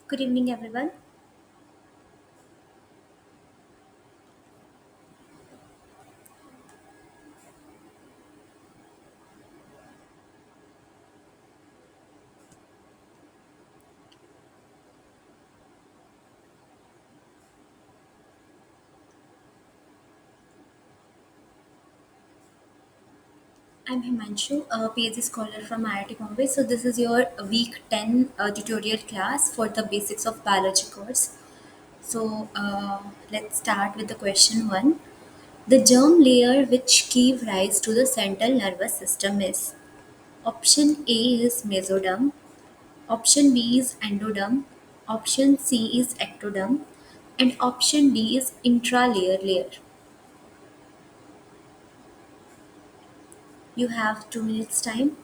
Good evening, everyone. I'm Himanshu, a PhD scholar from IIT Bombay. So, this is your week 10 tutorial class for the basics of biology course. So, let's start with the question 1. The germ layer which give rise to the central nervous system is option A is mesoderm, option B is endoderm, option C is ectoderm, and option D is intralayer layer. You have 2 minutes time.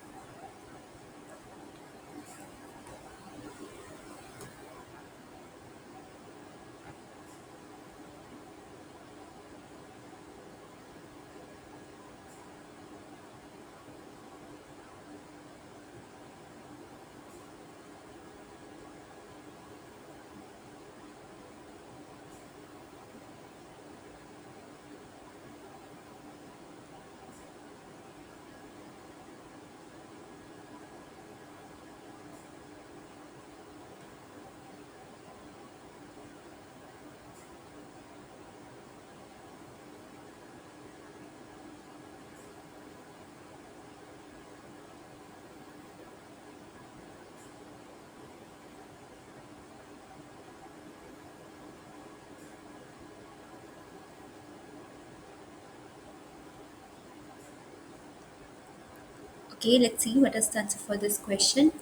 Okay, let's see what is the answer for this question.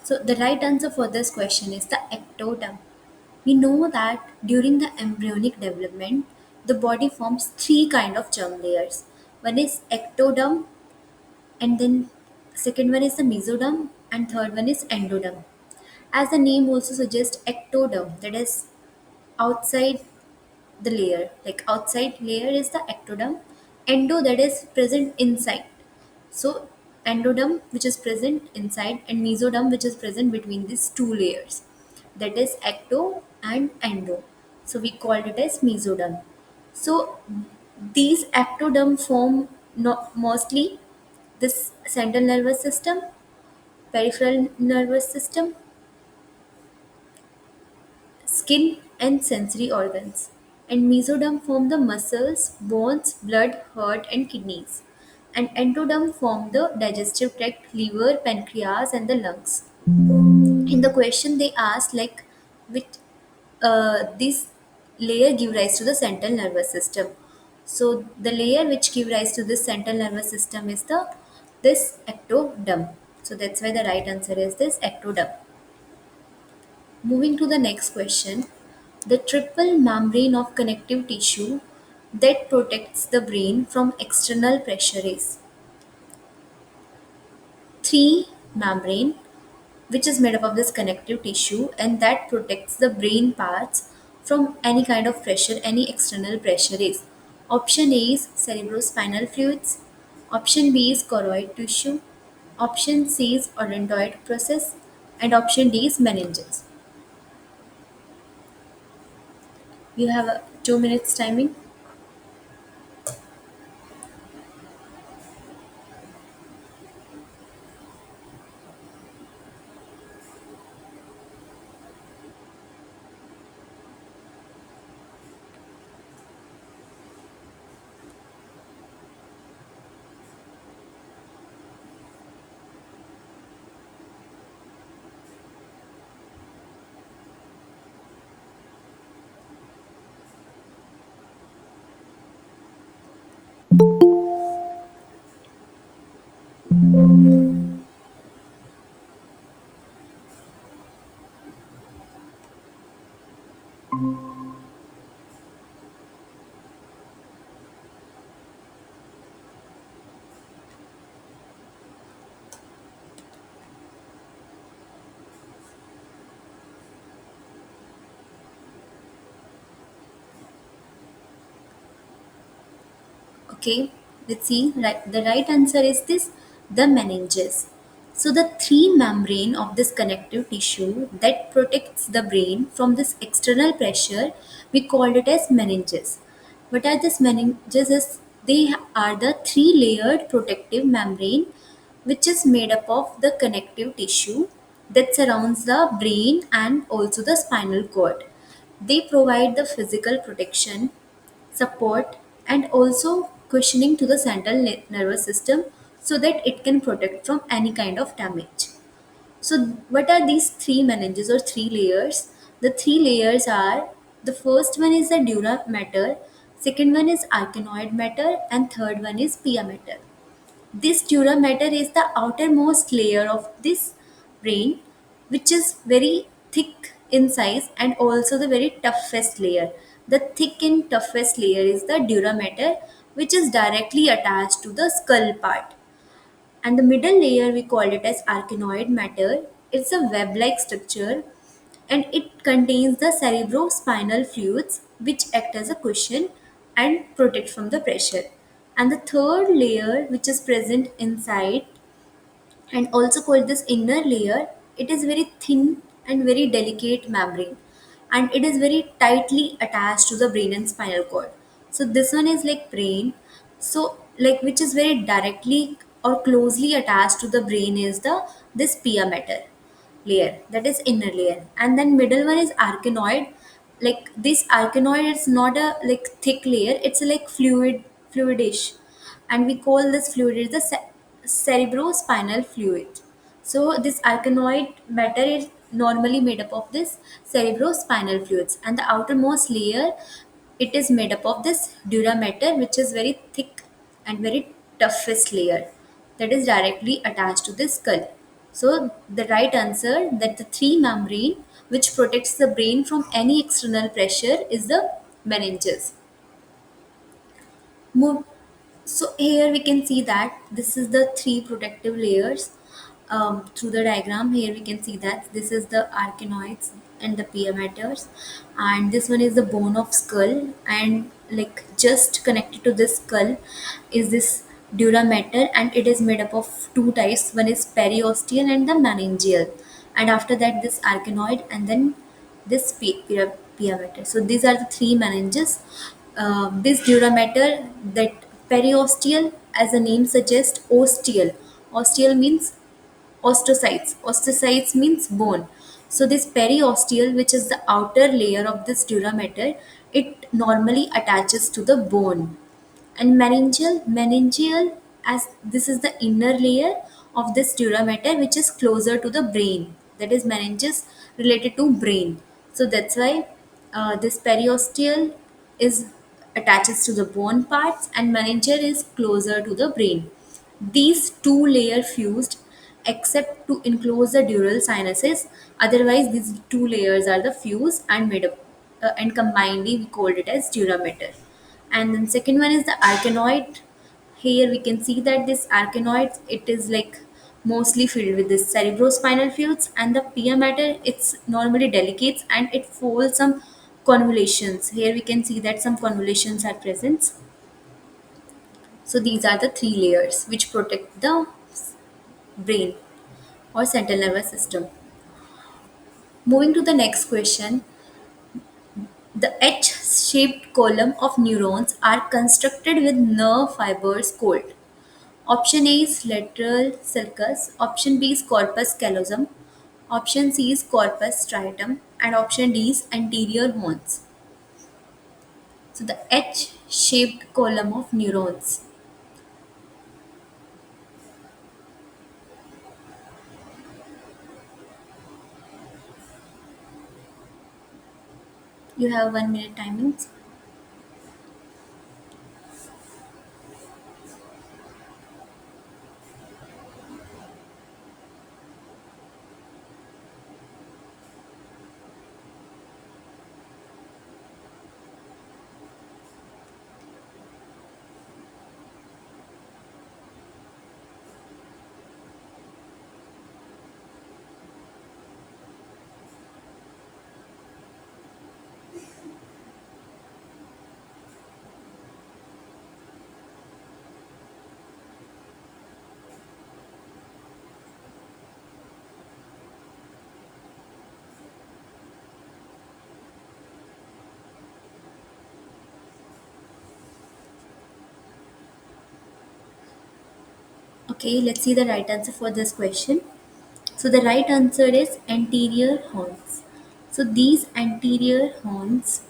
So, the right answer for this question is the ectoderm. We know that during the embryonic development, the body forms three kind of germ layers. One is ectoderm, and then second one is the mesoderm, and third one is endoderm. As the name also suggests, ectoderm, that is outside the layer, like outside layer is the ectoderm, endo that is present inside. So endoderm which is present inside and mesoderm which is present between these two layers, that is ecto and endo. So we called it as mesoderm. So these ectoderm form mostly this central nervous system, peripheral nervous system, skin and sensory organs. And mesoderm form the muscles, bones, blood, heart, and kidneys. And endoderm form the digestive tract, liver, pancreas, and the lungs. In the question they asked like which this layer give rise to the central nervous system. So the layer which give rise to this central nervous system is the this ectoderm. So that's why the right answer is this ectoderm. Moving to the next question, the triple membrane of connective tissue that protects the brain from external pressure is three membrane, which is made up of this connective tissue and that protects the brain parts from any kind of pressure, any external pressure is option A is cerebrospinal fluids, option B is choroid tissue, option C is odontoid process, and option D is meninges. You have a 2 minutes timing. Okay, let's see. Right, the right answer is this the meninges. So the three membrane of this connective tissue that protects the brain from this external pressure, we called it as meninges. What are these meninges? Is they are the three layered protective membrane which is made up of the connective tissue that surrounds the brain and also the spinal cord. They provide the physical protection, support, and also cushioning to the central nervous system so that it can protect from any kind of damage. So, what are these three meninges or three layers? The three layers are, the first one is the dura mater, second one is arachnoid matter, and third one is pia mater. This dura mater is the outermost layer of this brain, which is very thick in size and also the very toughest layer. The thick and toughest layer is the dura mater, which is directly attached to the skull part. And the middle layer, we call it as arachnoid matter. It's a web-like structure and it contains the cerebrospinal fluids which act as a cushion and protect from the pressure. And the third layer, which is present inside and also called this inner layer, it is very thin and very delicate membrane and it is very tightly attached to the brain and spinal cord. So this one is like brain, so like which is very directly or closely attached to the brain is the this pia mater layer, that is inner layer. And then middle one is arachnoid. Like this arachnoid is not a like thick layer, it's a like fluidish, and we call this fluid is the cerebrospinal fluid. So this arachnoid matter is normally made up of this cerebrospinal fluids, and the outermost layer, it is made up of this dura mater, which is very thick and very toughest layer that is directly attached to the skull. So the right answer, that the three membrane which protects the brain from any external pressure is the meninges. Move. So here we can see that this is the three protective layers. Through the diagram here we can see that this is the arachnoids and the pia maters, and this one is the bone of skull, and like just connected to this skull is this dura mater, and it is made up of two types. One is periosteal and the meningeal, and after that this arachnoid, and then this pia mater. So these are the three meninges. This dura mater, that periosteal, as the name suggests, osteal. Osteal means osteocytes. Osteocytes means bone. So this periosteal, which is the outer layer of this dura mater, it normally attaches to the bone. And meningeal, as this is the inner layer of this dura mater which is closer to the brain, that is meninges related to brain. So that's why this periosteal is attaches to the bone parts and meningeal is closer to the brain. These two layer fused except to enclose the dural sinuses, otherwise these two layers are the fused and made up, and combinedly we called it as dura mater. And then second one is the arachnoid. Here we can see that this arachnoid, it is like mostly filled with this cerebrospinal fluids, and the pia mater, it's normally delicate and it folds some convolutions. Here we can see that some convolutions are present. So these are the three layers which protect the brain or central nervous system. Moving to the next question, the H-shaped column of neurons are constructed with nerve fibers called. Option A is lateral sulcus, option B is corpus callosum, option C is corpus striatum, and option D is anterior horns. So the H-shaped column of neurons. You have 1 minute timings. Okay, let's see the right answer for this question. So the right answer is anterior horns. So these anterior horns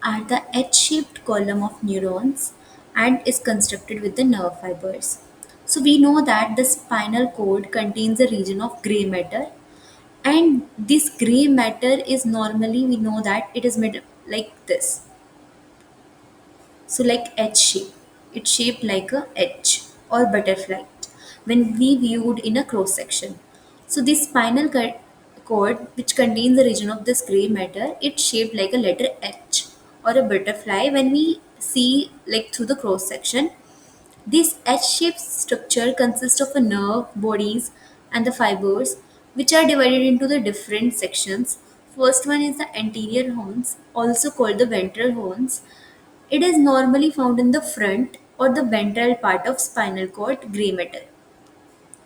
are the H-shaped column of neurons and is constructed with the nerve fibers. So we know that the spinal cord contains a region of gray matter, and this gray matter is normally, we know that it is made like this. So like H shape, it's shaped like a H or butterfly when we viewed in a cross section. So this cord, which contains the region of this gray matter, it's shaped like a letter H or a butterfly when we see like through the cross section. This H-shaped structure consists of a nerve, bodies, and the fibers, which are divided into the different sections. First one is the anterior horns, also called the ventral horns. It is normally found in the front or the ventral part of spinal cord gray matter,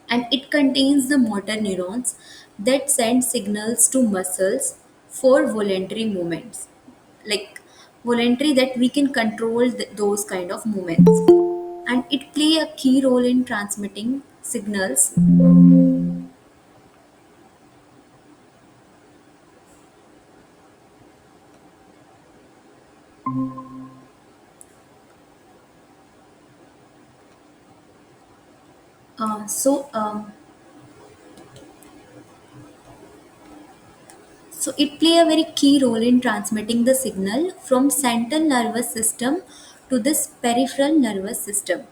and it contains the motor neurons that send signals to muscles for voluntary movements, like voluntary, that we can control those kind of movements, and it play a key role in transmitting signals. uh, so um, so it play a very key role in transmitting the signal from central nervous system to this peripheral nervous system.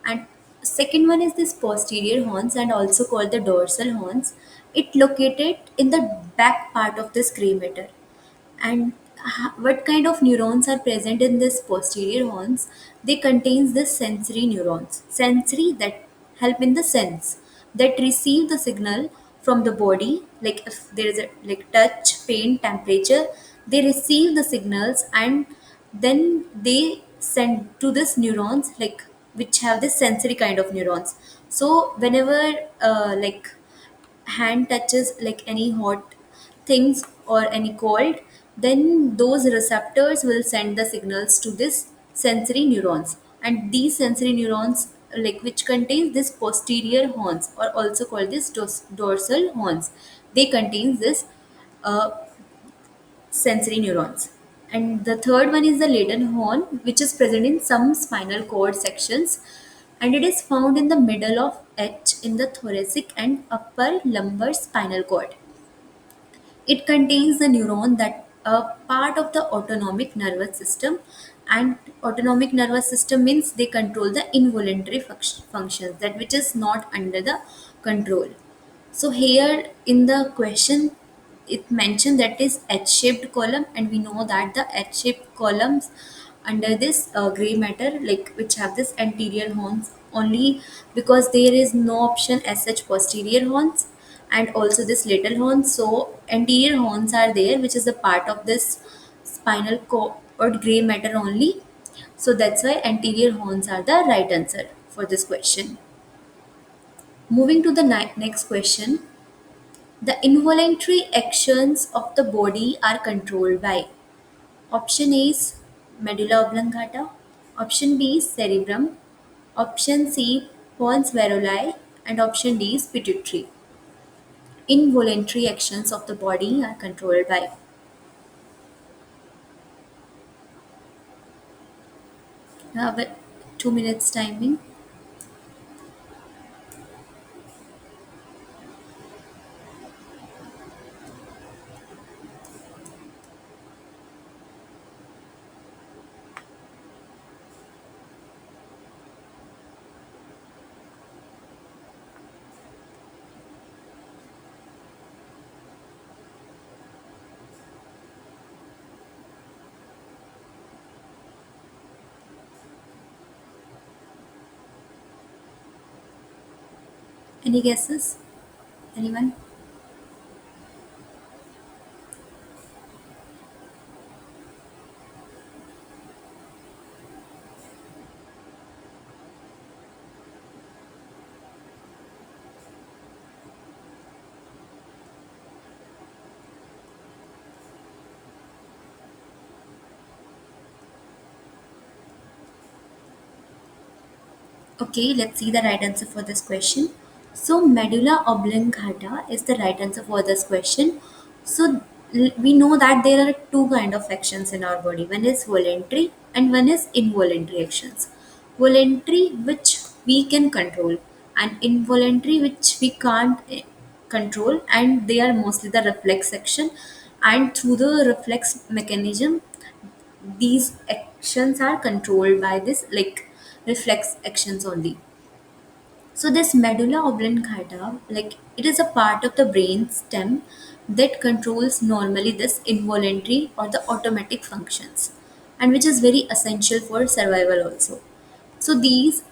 And second one is this posterior horns, and also called the dorsal horns. It located in the back part of this gray matter. And what kind of neurons are present in this posterior horns? They contains the sensory neurons, sensory, that help in the sense, that receive the signal from the body, like if there is a like touch, pain, temperature, they receive the signals, and then they send to this neurons, like which have this sensory kind of neurons. So whenever like hand touches like any hot things or any cold, then those receptors will send the signals to this sensory neurons, and these sensory neurons, like which contains this posterior horns or also called this dorsal horns, they contains this uh, sensory neurons. And the third one is the lateral horn, which is present in some spinal cord sections, and it is found in the middle of H in the thoracic and upper lumbar spinal cord. It contains the neuron that are part of the autonomic nervous system, and autonomic nervous system means they control the involuntary functions, that which is not under the control. So here in the question, it mentioned that is H-shaped column, and we know that the H-shaped columns under this gray matter, like which have this anterior horns only, because there is no option as such posterior horns and also this lateral horns. So anterior horns are there, which is a part of this spinal cord gray matter only. So that's why anterior horns are the right answer for this question. Moving to the next question. The involuntary actions of the body are controlled by option A is medulla oblongata, option B is cerebrum, option C pons varolii, and option D is pituitary. Involuntary actions of the body are controlled by. You have a 2 minutes timing. Any guesses? Anyone? Okay, let's see the right answer for this question. So, medulla oblongata is the right answer for this question. So, we know that there are two kind of actions in our body. One is voluntary and one is involuntary actions. Voluntary, which we can control, and involuntary, which we can't control, and they are mostly the reflex action. And through the reflex mechanism, these actions are controlled by this like reflex actions only. So this medulla oblongata, like it is a part of the brain stem that controls normally this involuntary or the automatic functions, and which is very essential for survival also. So this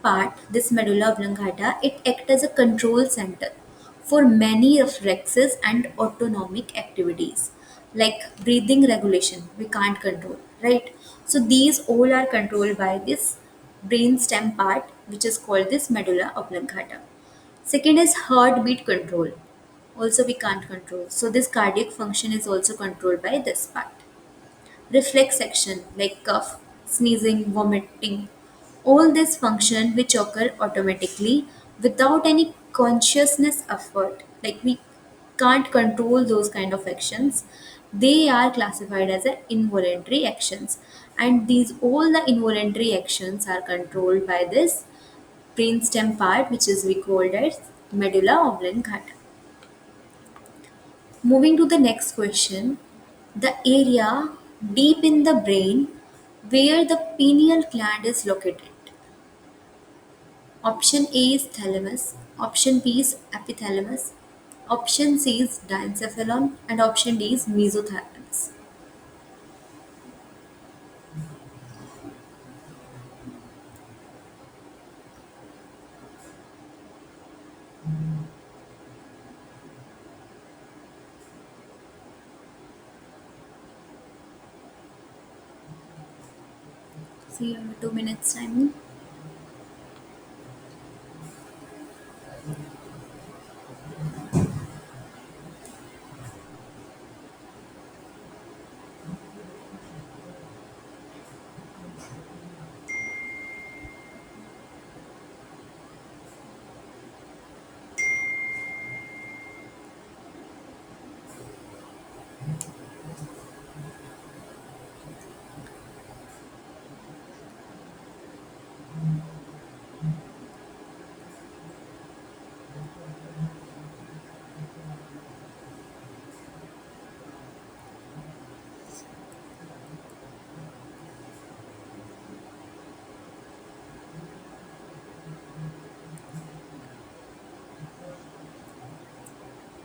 part, this medulla oblongata, it acts as a control center for many reflexes and autonomic activities like breathing regulation. We can't control, right? So these all are controlled by this brainstem part, which is called this medulla oblongata. Second is heartbeat control. Also, we can't control. So this cardiac function is also controlled by this part. Reflex action like cough, sneezing, vomiting, all this function which occur automatically without any consciousness effort. Like we can't control those kind of actions. They are classified as a involuntary actions. And these all the involuntary actions are controlled by this brainstem part which is we called as medulla oblongata. Moving to the next question, the area deep in the brain where the pineal gland is located. Option A is thalamus, option B is epithalamus, option C is diencephalon, and option D is mesothalamus. So you have 2 minutes time.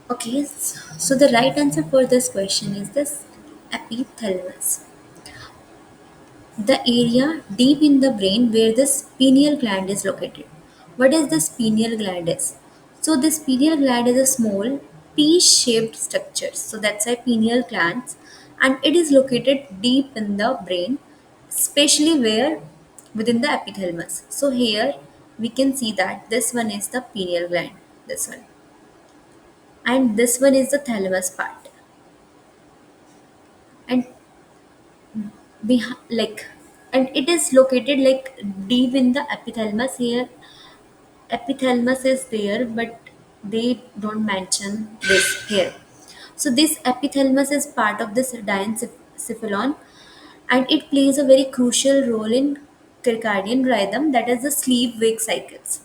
Okay, so the right answer for this question is this epithalamus, the area deep in the brain where this pineal gland is located. What is this pineal gland is? So this pineal gland is a small pea-shaped structure. So that's why pineal glands, and it is located deep in the brain, especially where within the epithalamus. So here we can see that this one is the pineal gland, this one, and this one is the thalamus part, and like, and it is located like deep in the epithalamus. Here epithalamus is there, but they don't mention this here. So this epithalamus is part of this diencephalon, and it plays a very crucial role in circadian rhythm, that is the sleep wake cycles.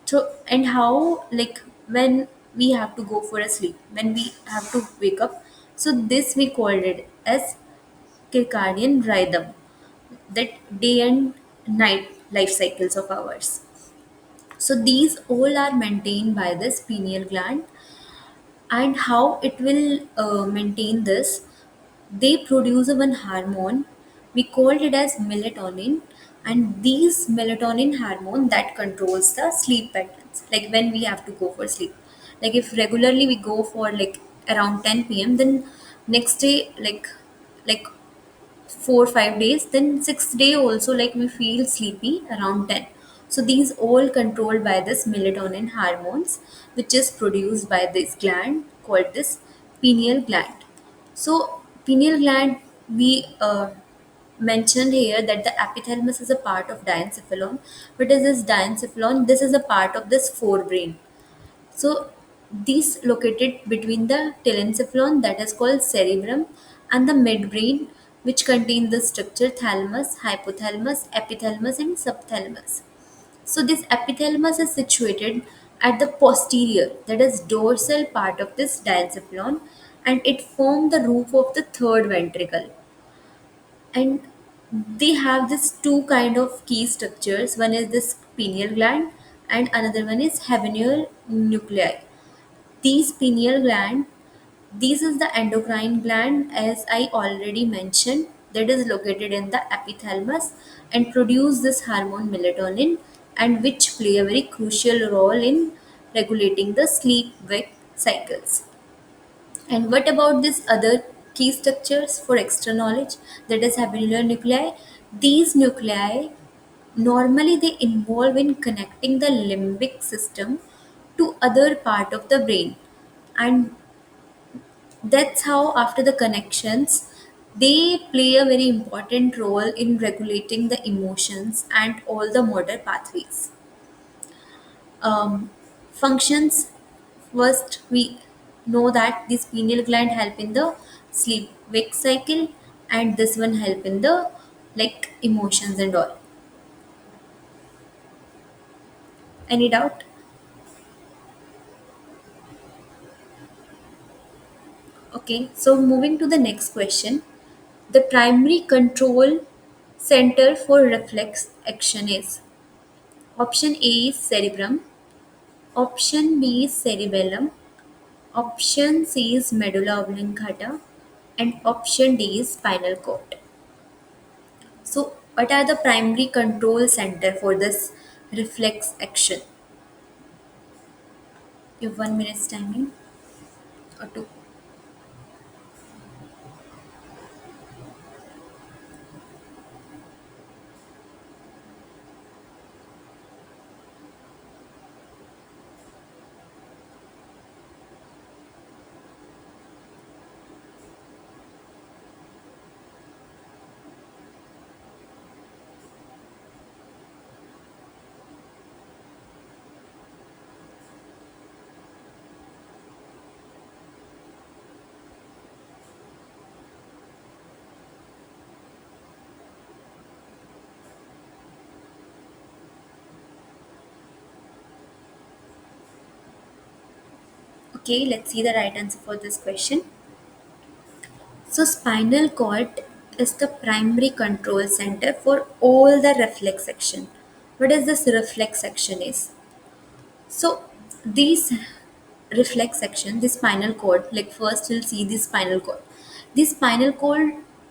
So and how, like, when we have to go for a sleep, when we have to wake up, so this we called it as circadian rhythm, that day and night life cycles of ours. So these all are maintained by this pineal gland, and how it will maintain this? They produce a one hormone. We called it as melatonin, and these melatonin hormone that controls the sleep patterns. Like when we have to go for sleep, like if regularly we go for like around 10 p.m., then next day like 4 5 days, then sixth day also like we feel sleepy around 10. So these all controlled by this melatonin hormones, which is produced by this gland called this pineal gland. So pineal gland, we mentioned here that the epithalamus is a part of diencephalon. What is this diencephalon? This is a part of this forebrain. So these located between the telencephalon, that is called cerebrum, and the midbrain, which contain the structure thalamus, hypothalamus, epithalamus, and subthalamus. So this epithalamus is situated at the posterior, that is dorsal part of this diencephalon, and it forms the roof of the third ventricle. And they have this two kind of key structures. One is this pineal gland, and another one is habenual nuclei. These pineal gland, this is the endocrine gland, as I already mentioned, that is located in the epithalamus and produce this hormone melatonin, and which play a very crucial role in regulating the sleep wake cycles. And what about these other key structures for extra knowledge, that is habenular nuclei? These nuclei normally they involve in connecting the limbic system to other part of the brain, and that's how after the connections they play a very important role in regulating the emotions and all the motor pathways. Functions, first we know that this pineal gland help in the sleep wake cycle, and this one help in the like emotions and all. Any doubt? Okay, so moving to the next question. The primary control center for reflex action is: option A is cerebrum, option B is cerebellum, option C is medulla oblongata, and option D is spinal cord. So, what are the primary control center for this reflex action? You have 1 minute's timing or two. Okay, let's see the right answer for this question. So, spinal cord is the primary control center for all the reflex action. What is this reflex action is? So, these reflex action, the spinal cord, like first we'll see the spinal cord. The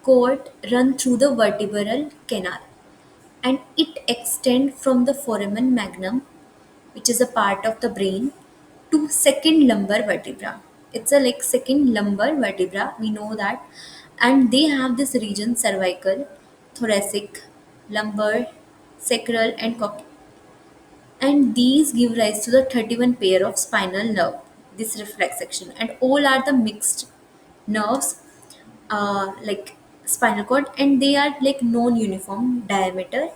cord run through the vertebral canal, and it extend from the foramen magnum, which is a part of the brain, to second lumbar vertebra. It's a like second lumbar vertebra, we know that. And they have this region: cervical, thoracic, lumbar, sacral, and coccygeal, and these give rise to the 31 pair of spinal nerve, this reflex section, and all are the mixed nerves, like spinal cord, and they are like non-uniform diameter,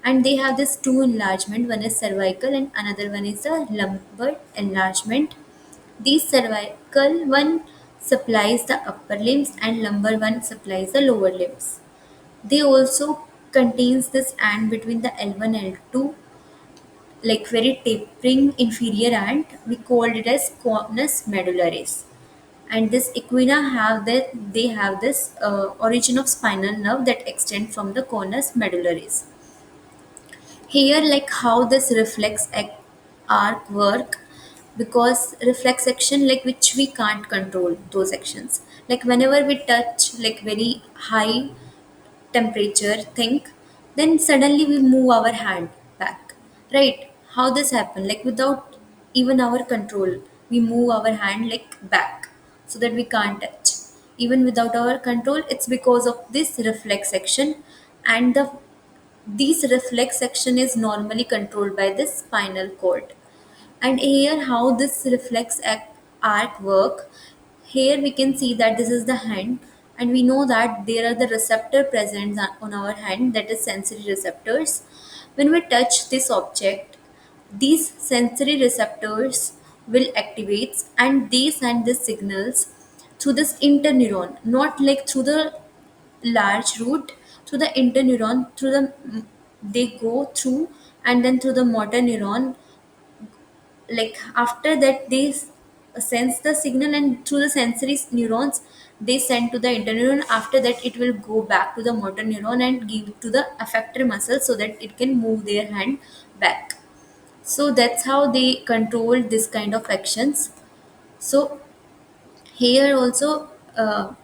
and they have this two enlargement: one is cervical and another one is the lumbar enlargement. These cervical one supplies the upper limbs and lumbar one supplies the lower limbs. They also contains this and between the L1 L2, like very tapering inferior ant, we called it as conus medullaris. And this equina have that they have this origin of spinal nerve that extend from the conus medullaris. Here, like how this arc work, because reflex action like which we can't control those actions. Like whenever we touch like very high temperature think, then suddenly we move our hand back, right? How this happen? Like without even our control, we move our hand like back so that we can't touch. Even without our control, it's because of this reflex action. And the this reflex action is normally controlled by the spinal cord. And here how this arc work, here we can see that this is the hand, and we know that there are the receptor present on our hand, that is sensory receptors. When we touch this object, these sensory receptors will activate and they send the signals through this interneuron, not like through the large root, through the interneuron, through the they go through, and then through the motor neuron. Like after that they sense the signal, and through the sensory neurons they send to the interneuron. After that it will go back to the motor neuron and give to the effector muscle so that it can move their hand back. So that's how they control this kind of actions. So here also,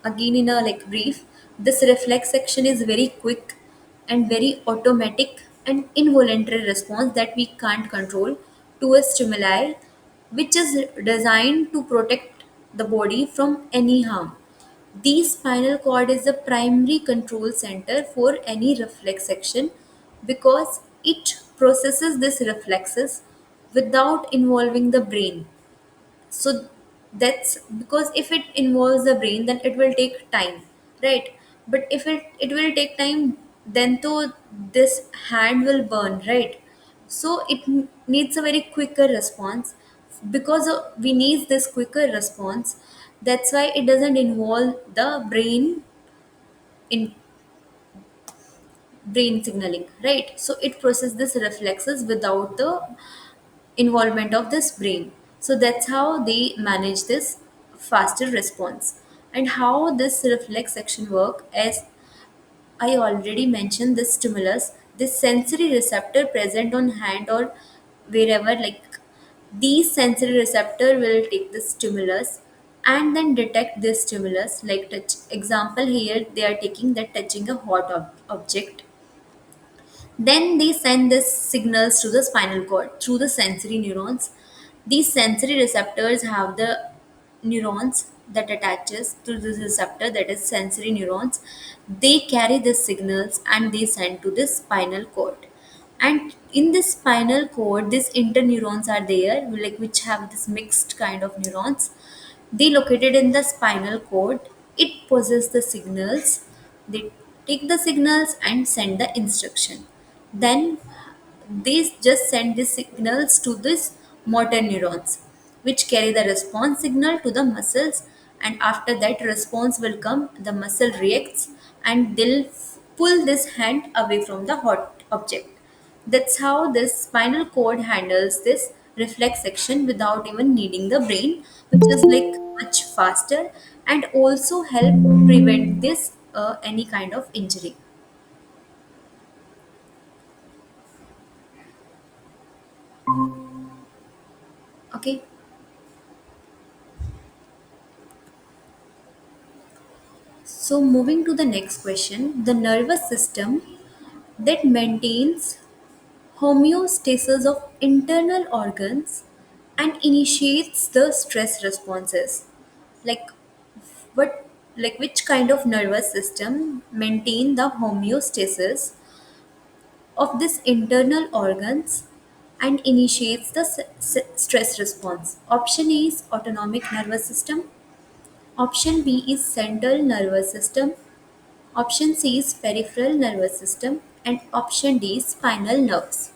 again in a like brief, this reflex action is very quick and very automatic and involuntary response that we can't control to a stimuli, which is designed to protect the body from any harm. The spinal cord is the primary control center for any reflex action because it processes these reflexes without involving the brain. So that's because if it involves the brain, then it will take time, right? But if it will take time, then to this hand will burn, right? So needs a very quicker response. Because we need this quicker response, that's why it doesn't involve the in brain signaling, right? So it processes this reflexes without the involvement of this brain. So that's how they manage this faster response. And how this reflex action work, as I already mentioned, this stimulus, this sensory receptor present on hand or wherever, like these sensory receptor will take the stimulus and then detect this stimulus like touch. Example here they are taking that touching a hot object, then they send these signals to the spinal cord through the sensory neurons. These sensory receptors have the neurons that attaches to this receptor, that is sensory neurons. They carry the signals and they send to the spinal cord. And in this spinal cord, these interneurons are there, like which have this mixed kind of neurons. They located in the spinal cord. It possesses the signals. They take the signals and send the instruction. Then these just send the signals to this motor neurons, which carry the response signal to the muscles. And after that response will come, the muscle reacts and they'll pull this hand away from the hot object. That's how this spinal cord handles this reflex action without even needing the brain, which is like much faster and also help prevent this any kind of injury. Okay. So, moving to the next question, the nervous system that maintains homeostasis of internal organs and initiates the stress responses. Like what, like which kind of nervous system maintain the homeostasis of this internal organs and initiates the stress response? Option A is autonomic nervous system. Option B is central nervous system. Option C is peripheral nervous system, and option D is spinal nerves.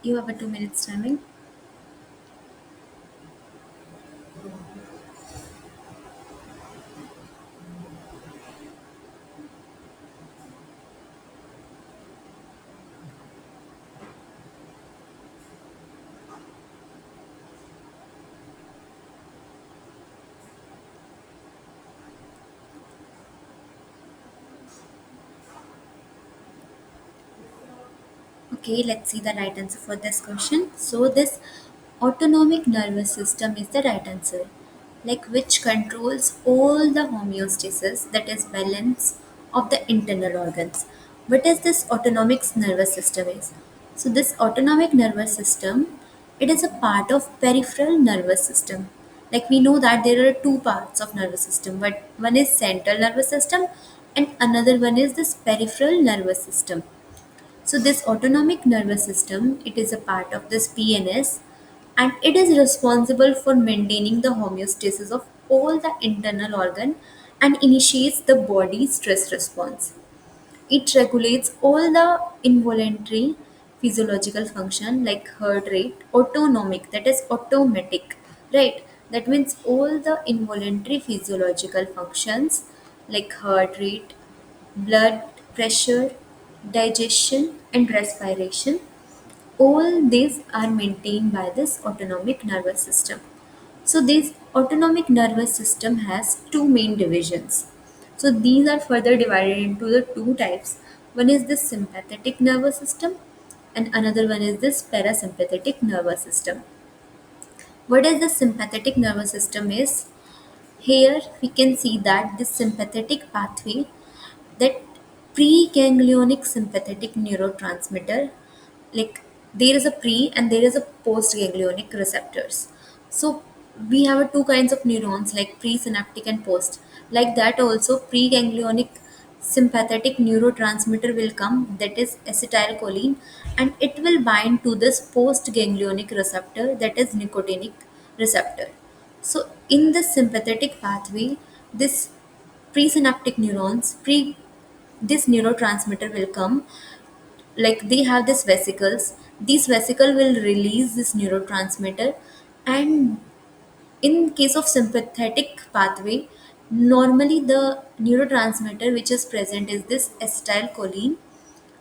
You have a 2 minutes timing. Okay, let's see the right answer for this question. So this autonomic nervous system is the right answer, like which controls all the homeostasis, that is balance of the internal organs. What is this autonomic nervous system is? So this autonomic nervous system, it is a part of peripheral nervous system. Like we know that there are two parts of nervous system, but one is central nervous system and another one is this peripheral nervous system. So this autonomic nervous system, it is a part of this PNS, and it is responsible for maintaining the homeostasis of all the internal organ and initiates the body stress response. It regulates all the involuntary physiological function like heart rate, autonomic, that is automatic, right? That means all the involuntary physiological functions like heart rate, blood pressure, digestion, and respiration, all these are maintained by this autonomic nervous system. So this autonomic nervous system has two main divisions. So these are further divided into the two types. One is the sympathetic nervous system and another one is this parasympathetic nervous system. What is the sympathetic nervous system is? Here we can see that this sympathetic pathway, that preganglionic sympathetic neurotransmitter, like there is a pre and there is a postganglionic receptors. So we have two kinds of neurons like presynaptic and post. Like that also preganglionic sympathetic neurotransmitter will come, that is acetylcholine, and it will bind to this postganglionic receptor, that is nicotinic receptor. So in the sympathetic pathway, this presynaptic neurons, this neurotransmitter will come, like they have these vesicles. These vesicle will release this neurotransmitter, and in case of sympathetic pathway, normally the neurotransmitter which is present is this acetylcholine.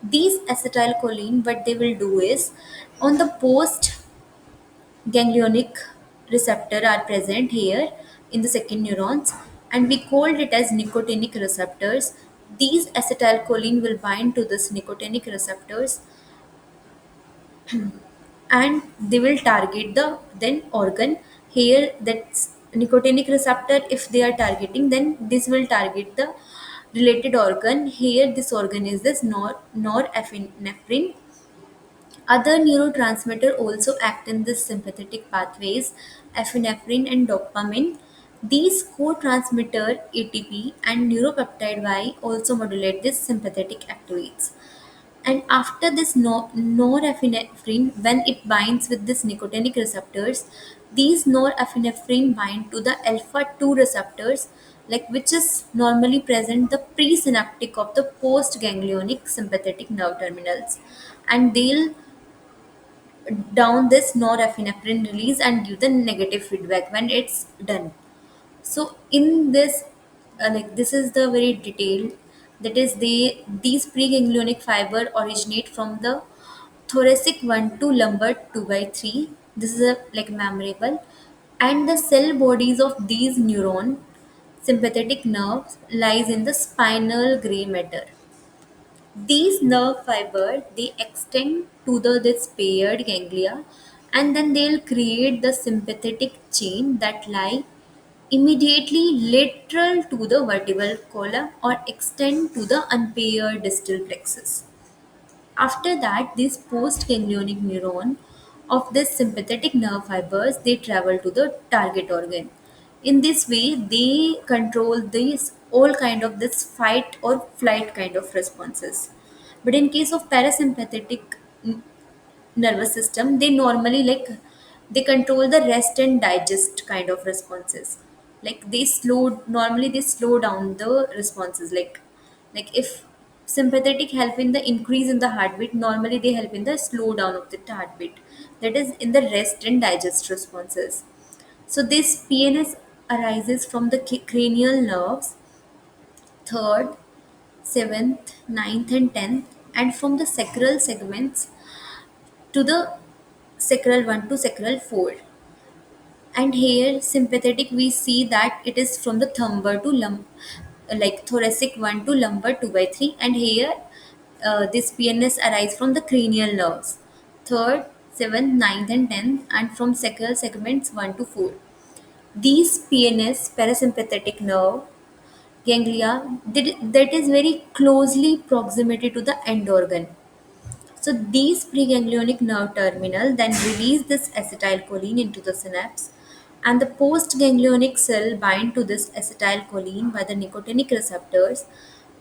These acetylcholine, what they will do is, on the post ganglionic receptor are present here in the second neurons, and we called it as nicotinic receptors. These acetylcholine will bind to this nicotinic receptors, and they will target the then organ. Here that's nicotinic receptor, if they are targeting, then this will target the related organ. Here this organ is this norepinephrine. Other neurotransmitter also act in this sympathetic pathways, epinephrine and dopamine. These co-transmitter ATP and neuropeptide Y also modulate this sympathetic activates. And after this norepinephrine, when it binds with this nicotinic receptors, these norepinephrine bind to the alpha 2 receptors, like which is normally present the presynaptic of the postganglionic sympathetic nerve terminals, and they'll down this norepinephrine release and give the negative feedback when it's done. So in this, like this is the very detailed, that is these preganglionic fiber originate from the thoracic 1 to lumbar 2 by 3. This is a like memorable, and the cell bodies of these neuron sympathetic nerves lies in the spinal gray matter. These nerve fiber, they extend to this paired ganglia, and then they'll create the sympathetic chain that lie immediately lateral to the vertebral column or extend to the unpaired distal plexus. After that, these postganglionic neuron of this sympathetic nerve fibers, they travel to the target organ. In this way, they control these all kind of this fight or flight kind of responses. But in case of parasympathetic nervous system, they normally like they control the rest and digest kind of responses. Like they slow down the responses, like if sympathetic help in the increase in the heartbeat, normally they help in the slow down of the heartbeat, that is in the rest and digest responses. So this PNS arises from the cranial nerves, third, seventh, ninth, and 10th, and from the sacral segments to the sacral 1 to sacral 4. And here sympathetic, we see that it is from the lumbar to like thoracic 1 to lumbar 2 by 3, and here this PNS arise from the cranial nerves, third, seventh, ninth, and 10th, and from sacral segments 1 to 4. These PNS parasympathetic nerve ganglia, that is very closely proximity to the end organ. So these preganglionic nerve terminal then release this acetylcholine into the synapse, and the postganglionic cell bind to this acetylcholine by the nicotinic receptors.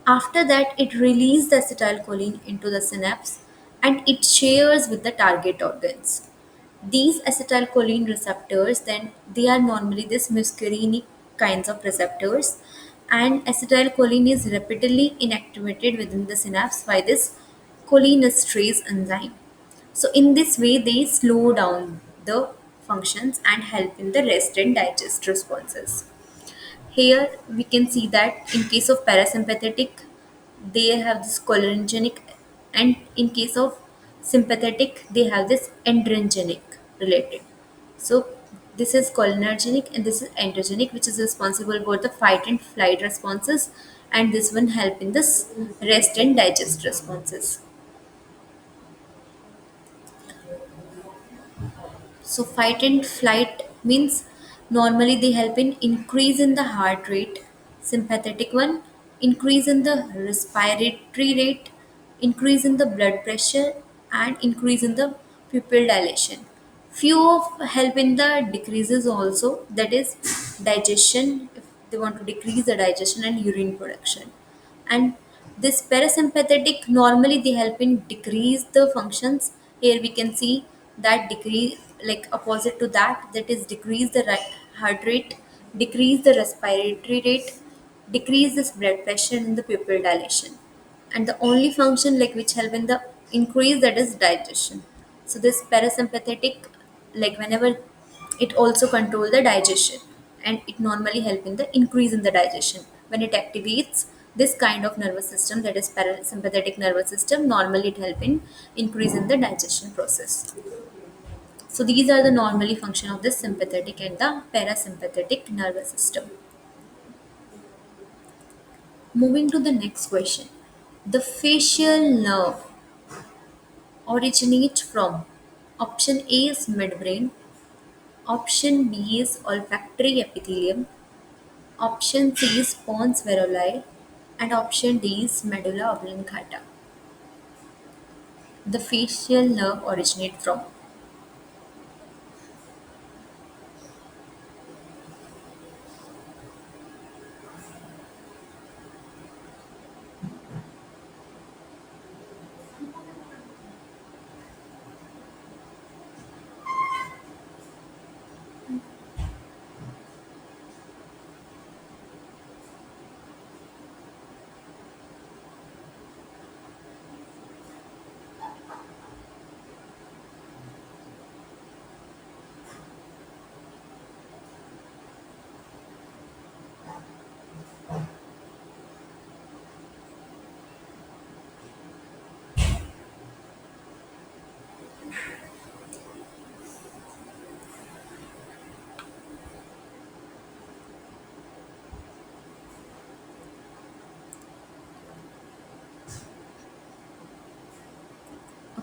After that, it releases the acetylcholine into the synapse, and it shares with the target organs. These acetylcholine receptors, then they are normally this muscarinic kinds of receptors, and acetylcholine is rapidly inactivated within the synapse by this cholinesterase enzyme. So in this way, they slow down the functions and help in the rest and digest responses. Here we can see that in case of parasympathetic, they have this cholinergic, and in case of sympathetic, they have this androgenic related. So this is cholinergic and this is androgenic, which is responsible for the fight and flight responses, and this one help in this rest and digest responses. So fight and flight means normally they help in increase in the heart rate, sympathetic one, increase in the respiratory rate, increase in the blood pressure, and increase in the pupil dilation. Few of help in the decreases also, that is digestion, if they want to decrease the digestion and urine production. And this parasympathetic normally they help in decrease the functions. Here we can see that decrease, like opposite to that, that is decrease the heart rate, decrease the respiratory rate, decrease this blood pressure and the pupil dilation, and the only function like which help in the increase, that is digestion. So this parasympathetic, like whenever it also control the digestion, and it normally help in the increase in the digestion when it activates this kind of nervous system, that is parasympathetic nervous system, normally it help in increase in the digestion process. So these are the normally function of the sympathetic and the parasympathetic nervous system. Moving to the next question, the facial nerve originates from: option A is midbrain, option B is olfactory epithelium, option C is pons varolai, and option D is medulla oblongata. The facial nerve originates from.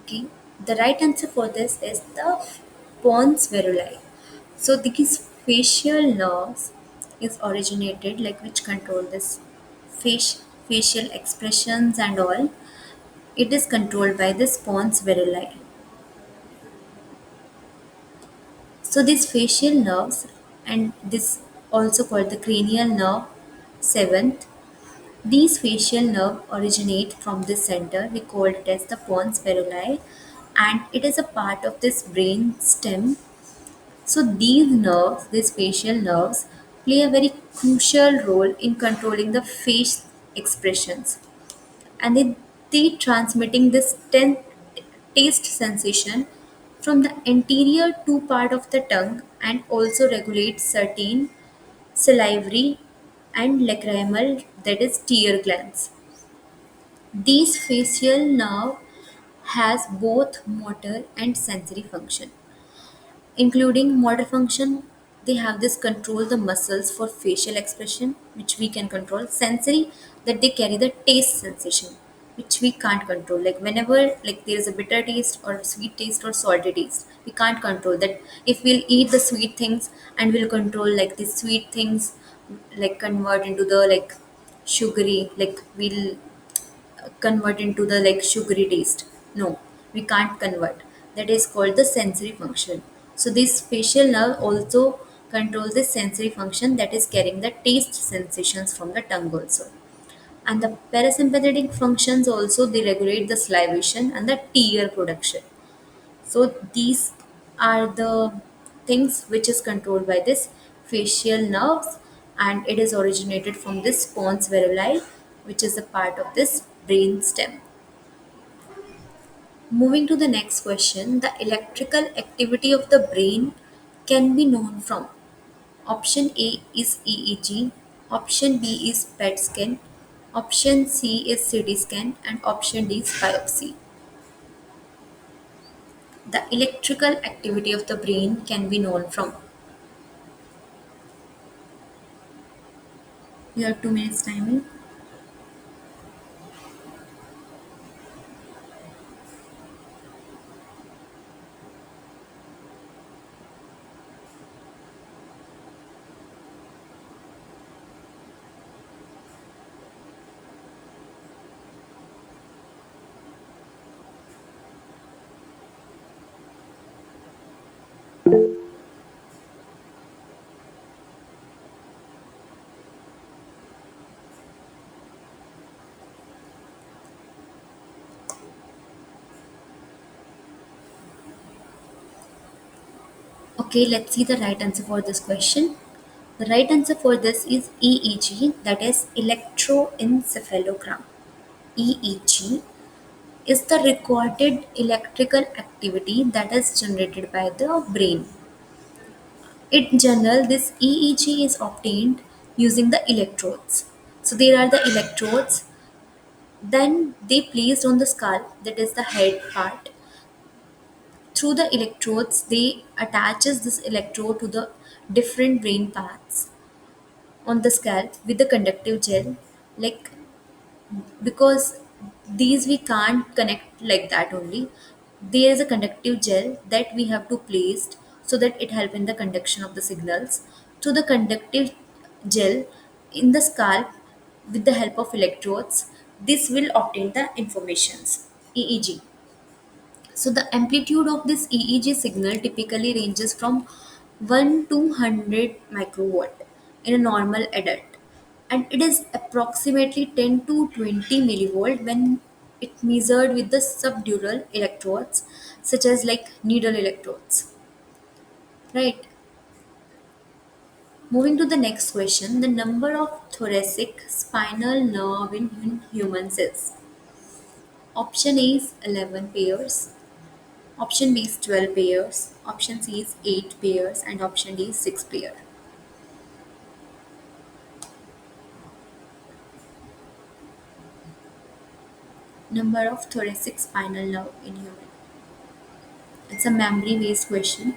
Okay, the right answer for this is the pons varolai. So these facial nerves is originated, like which control this facial expressions and all. It is controlled by the pons varolai. So these facial nerves, and this also called the cranial nerve seventh, these facial nerve originate from this center. We call it as the pons varolai, and it is a part of this brain stem. So these nerves, these facial nerves, play a very crucial role in controlling the face expressions, and they transmitting this taste sensation from the anterior two part of the tongue, and also regulate certain salivary and lacrimal, that is tear glands. These facial nerve has both motor and sensory function. Including motor function, they have this control the muscles for facial expression, which we can control. Sensory, that they carry the taste sensation, which we can't control, like whenever like there is a bitter taste or sweet taste or salty taste, we can't control that. If we'll eat the sweet things and we'll control like the sweet things, like convert into the like sugary, like we'll convert into the like sugary taste. No, we can't convert. That is called the sensory function. So this facial nerve also controls the sensory function, that is carrying the taste sensations from the tongue also. And the parasympathetic functions also, they regulate the salivation and the tear production. So these are the things which is controlled by this facial nerves, and it is originated from this pons veruli, which is a part of this brain stem. Moving to the next question, the electrical activity of the brain can be known from option A is EEG, option B is PET scan, option C is CT scan, and option D is biopsy. The electrical activity of the brain can be known from. You have 2 minutes timing. Okay, let's see the right answer for this question. The right answer for this is EEG, that is electroencephalogram. EEG is the recorded electrical activity that is generated by the brain. In general, this EEG is obtained using the electrodes. So there are the electrodes, then they placed on the skull, that is the head part. Through the electrodes, they attaches this electrode to the different brain parts on the scalp with the conductive gel, like, because these we can't connect like that only. There is a conductive gel that we have to place so that it help in the conduction of the signals to the conductive gel in the scalp. With the help of electrodes, this will obtain the informations, EEG. So the amplitude of this EEG signal typically ranges from 1 to 100 microwatt in a normal adult, and it is approximately 10 to 20 millivolt when it measured with the subdural electrodes, such as like needle electrodes. Right. Moving to the next question, the number of thoracic spinal nerve in humans is. Option A is 11 pairs. Option B is 12 pairs, option C is 8 pairs, and option D is 6 pair. Number of thoracic spinal nerve in human. It's a memory based question.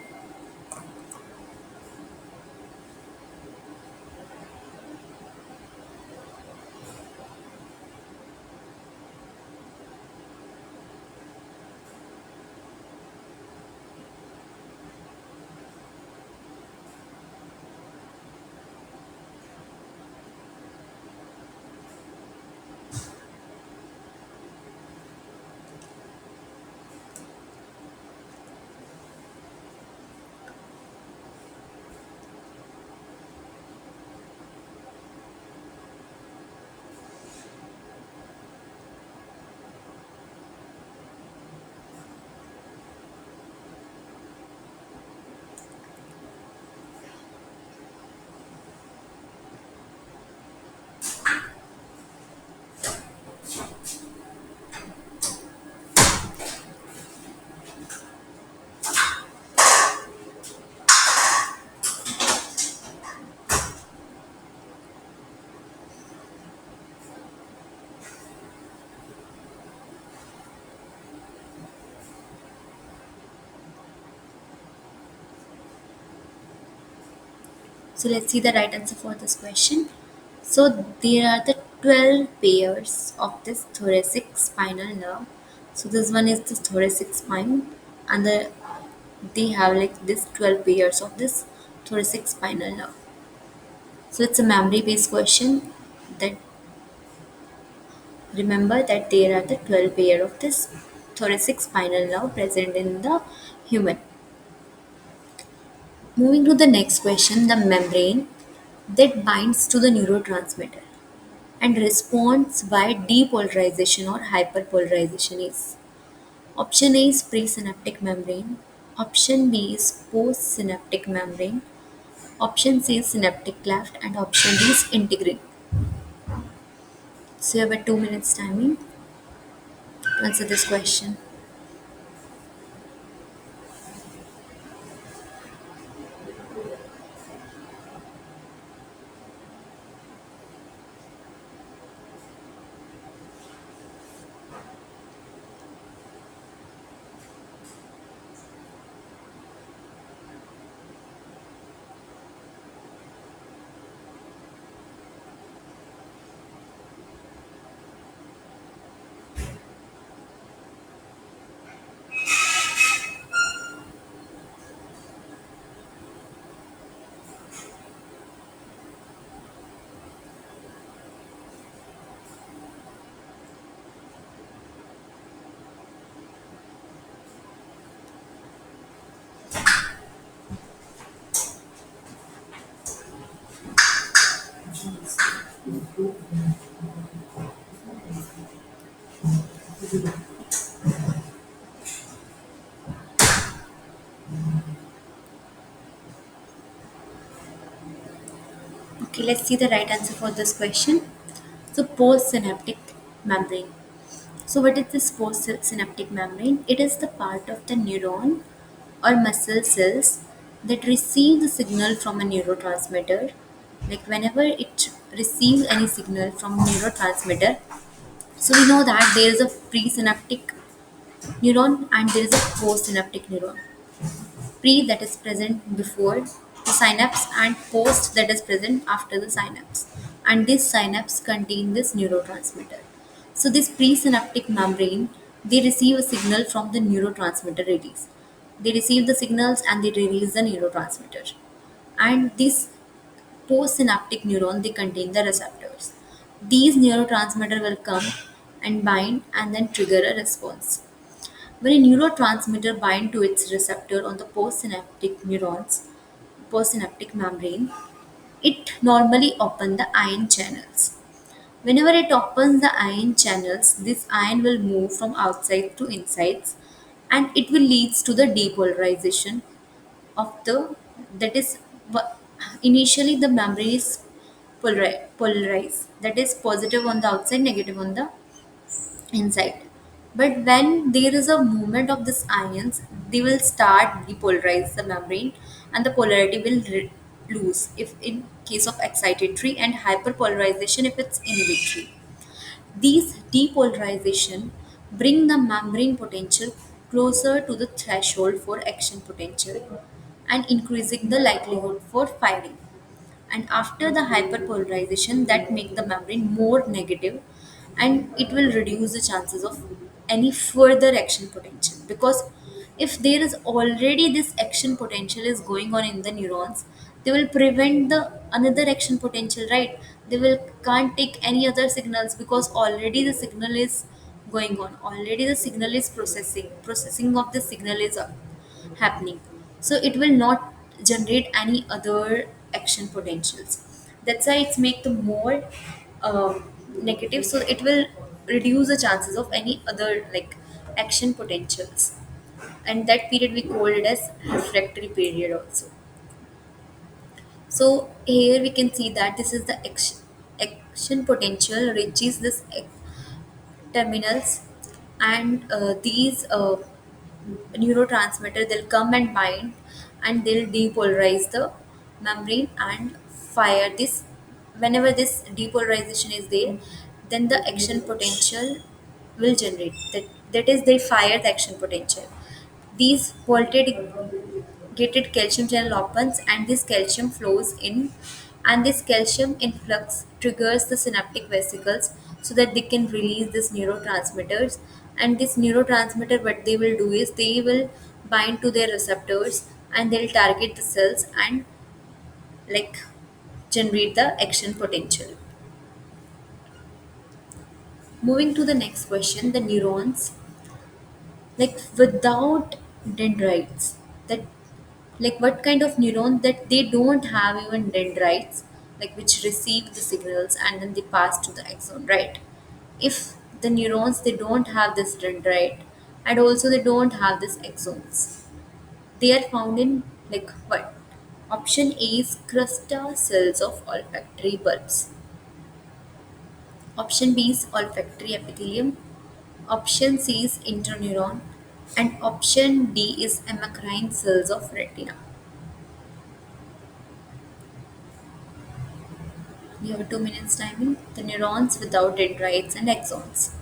So let's see the right answer for this question. So there are the 12 pairs of this thoracic spinal nerve. So this one is the thoracic spine, and they have like this 12 pairs of this thoracic spinal nerve. So it's a memory based question, that remember that there are the 12 pair of this thoracic spinal nerve present in the human. Moving to the next question, the membrane that binds to the neurotransmitter. and responds by depolarization or hyperpolarization is. Option A is presynaptic membrane. Option B is postsynaptic membrane. Option C is synaptic cleft, and option D is integrin. So you have a 2 minutes timing to answer this question. Okay, let's see the right answer for this question. So postsynaptic membrane. So what is this postsynaptic membrane? It is the part of the neuron or muscle cells that receive the signal from a neurotransmitter. Like whenever it receives any signal from a neurotransmitter, so we know that there is a presynaptic neuron and there is a postsynaptic neuron. Pre that is present before the synapse and post that is present after the synapse. And this synapse contain this neurotransmitter. So this presynaptic membrane, they receive a signal from the neurotransmitter release. They receive the signals and they release the neurotransmitter. And this postsynaptic neuron, they contain the receptors. These neurotransmitter will come and bind and then trigger a response. When a neurotransmitter binds to its receptor on the postsynaptic membrane, it normally opens the ion channels. Whenever it opens the ion channels, this ion will move from outside to inside and it will leads to the depolarization of the that is wha- initially the membrane is polarized, that is positive on the outside, negative on the inside. But when there is a movement of these ions, they will start depolarize the membrane and the polarity will lose if in case of excitatory and hyperpolarization if it's inhibitory. These depolarization bring the membrane potential closer to the threshold for action potential and increasing the likelihood for firing. And after the hyperpolarization that make the membrane more negative and it will reduce the chances of any further action potential, because if there is already this action potential is going on in the neurons, they will prevent the another action potential, right? They will can't take any other signals because already the signal is going on, already the signal is processing of the signal is happening, so it will not generate any other action potentials. That's why it's make the more negative, so it will reduce the chances of any other like action potentials, and that period we call it as refractory period also. So here we can see that this is the action potential reaches this terminals, and these neurotransmitter they'll come and bind and they'll depolarize the membrane and fire this. Whenever this depolarization is there, then the action potential will generate, that is they fire the action potential. These voltage gated calcium channel opens and this calcium flows in, and this calcium influx triggers the synaptic vesicles so that they can release these neurotransmitters. And this neurotransmitter, what they will do is they will bind to their receptors and they'll target the cells and like generate the action potential. Moving to the next question, the neurons like without dendrites, that like what kind of neuron that they don't have even dendrites like which receive the signals and then they pass to the axon, right? If the neurons they don't have this dendrite and also they don't have this axons, they are found in like what? Option A is crustal cells of olfactory bulbs. Option B is olfactory epithelium. Option C is interneuron. And option D is amacrine cells of retina. You have a 2 minutes timing. The neurons without dendrites and axons.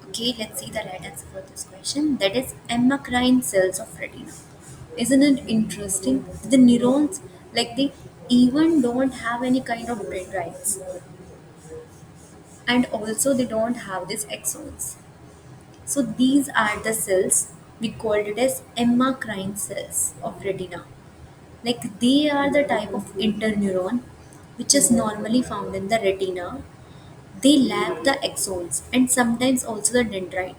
Okay, let's see the right answer for this question. That is amacrine cells of retina. Isn't it interesting? The neurons, like they even don't have any kind of dendrites, and also they don't have these axons. So these are the cells we called it as amacrine cells of retina. Like they are the type of interneuron which is normally found in the retina. They lack the axons and sometimes also the dendrite.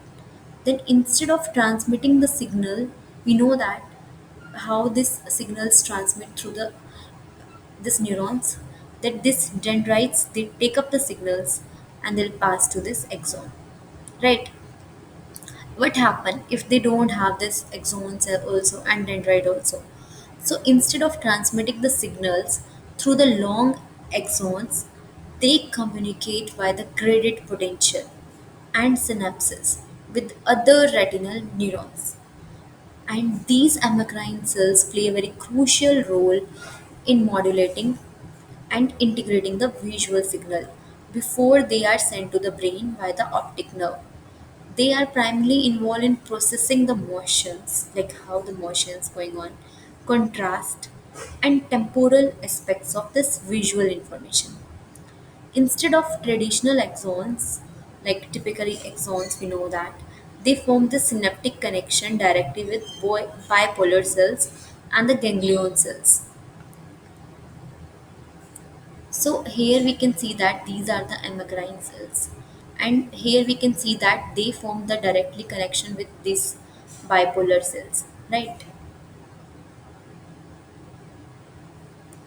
Then instead of transmitting the signal, we know that how these signals transmit through the this neurons, that these dendrites they take up the signals and they'll pass to this axon, right? What happen if they don't have this axons also and dendrite also? So instead of transmitting the signals through the long axons, they communicate via the graded potential and synapses with other retinal neurons. And these amacrine cells play a very crucial role in modulating and integrating the visual signal before they are sent to the brain by the optic nerve. They are primarily involved in processing the motions, like how the motions going on, contrast, and temporal aspects of this visual information. Instead of traditional axons, like typically axons, we know that they form the synaptic connection directly with bipolar cells and the ganglion cells. So here we can see that these are the amacrine cells, and here we can see that they form the directly connection with these bipolar cells, right?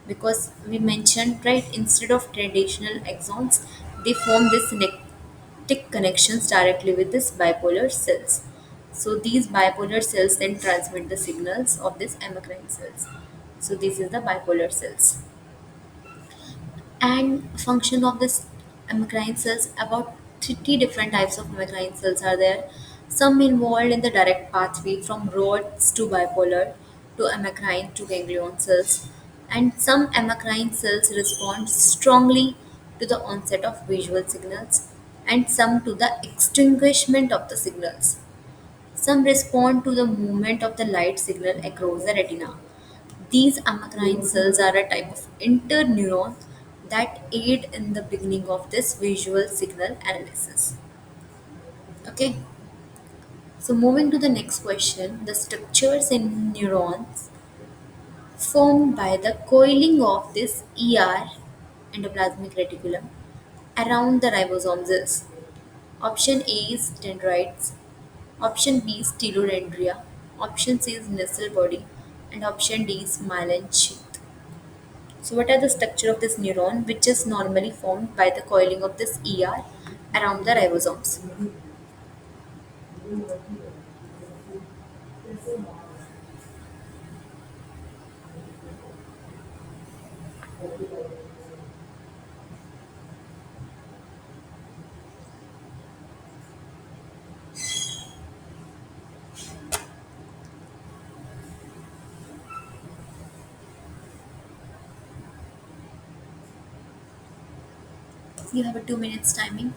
Because we mentioned, right, instead of traditional axons, they form this synaptic connections directly with this bipolar cells. So these bipolar cells then transmit the signals of these amacrine cells. So this is the bipolar cells. And function of this endocrine cells, about 30 different types of endocrine cells are there. Some involved in the direct pathway from rods to bipolar to endocrine to ganglion cells, and some endocrine cells respond strongly to the onset of visual signals and some to the extinguishment of the signals. Some respond to the movement of the light signal across the retina. These amacrine cells are a type of interneuron that aid in the beginning of this visual signal analysis. Okay, so moving to the next question, the structures in neurons formed by the coiling of this ER, endoplasmic reticulum, around the ribosomes is option A is dendrites, option B is telodendria, option C is nasal body, and option D is myelin sheath. So, what are the structure of this neuron, which is normally formed by the coiling of this ER around the ribosomes? You have a 2 minutes timing.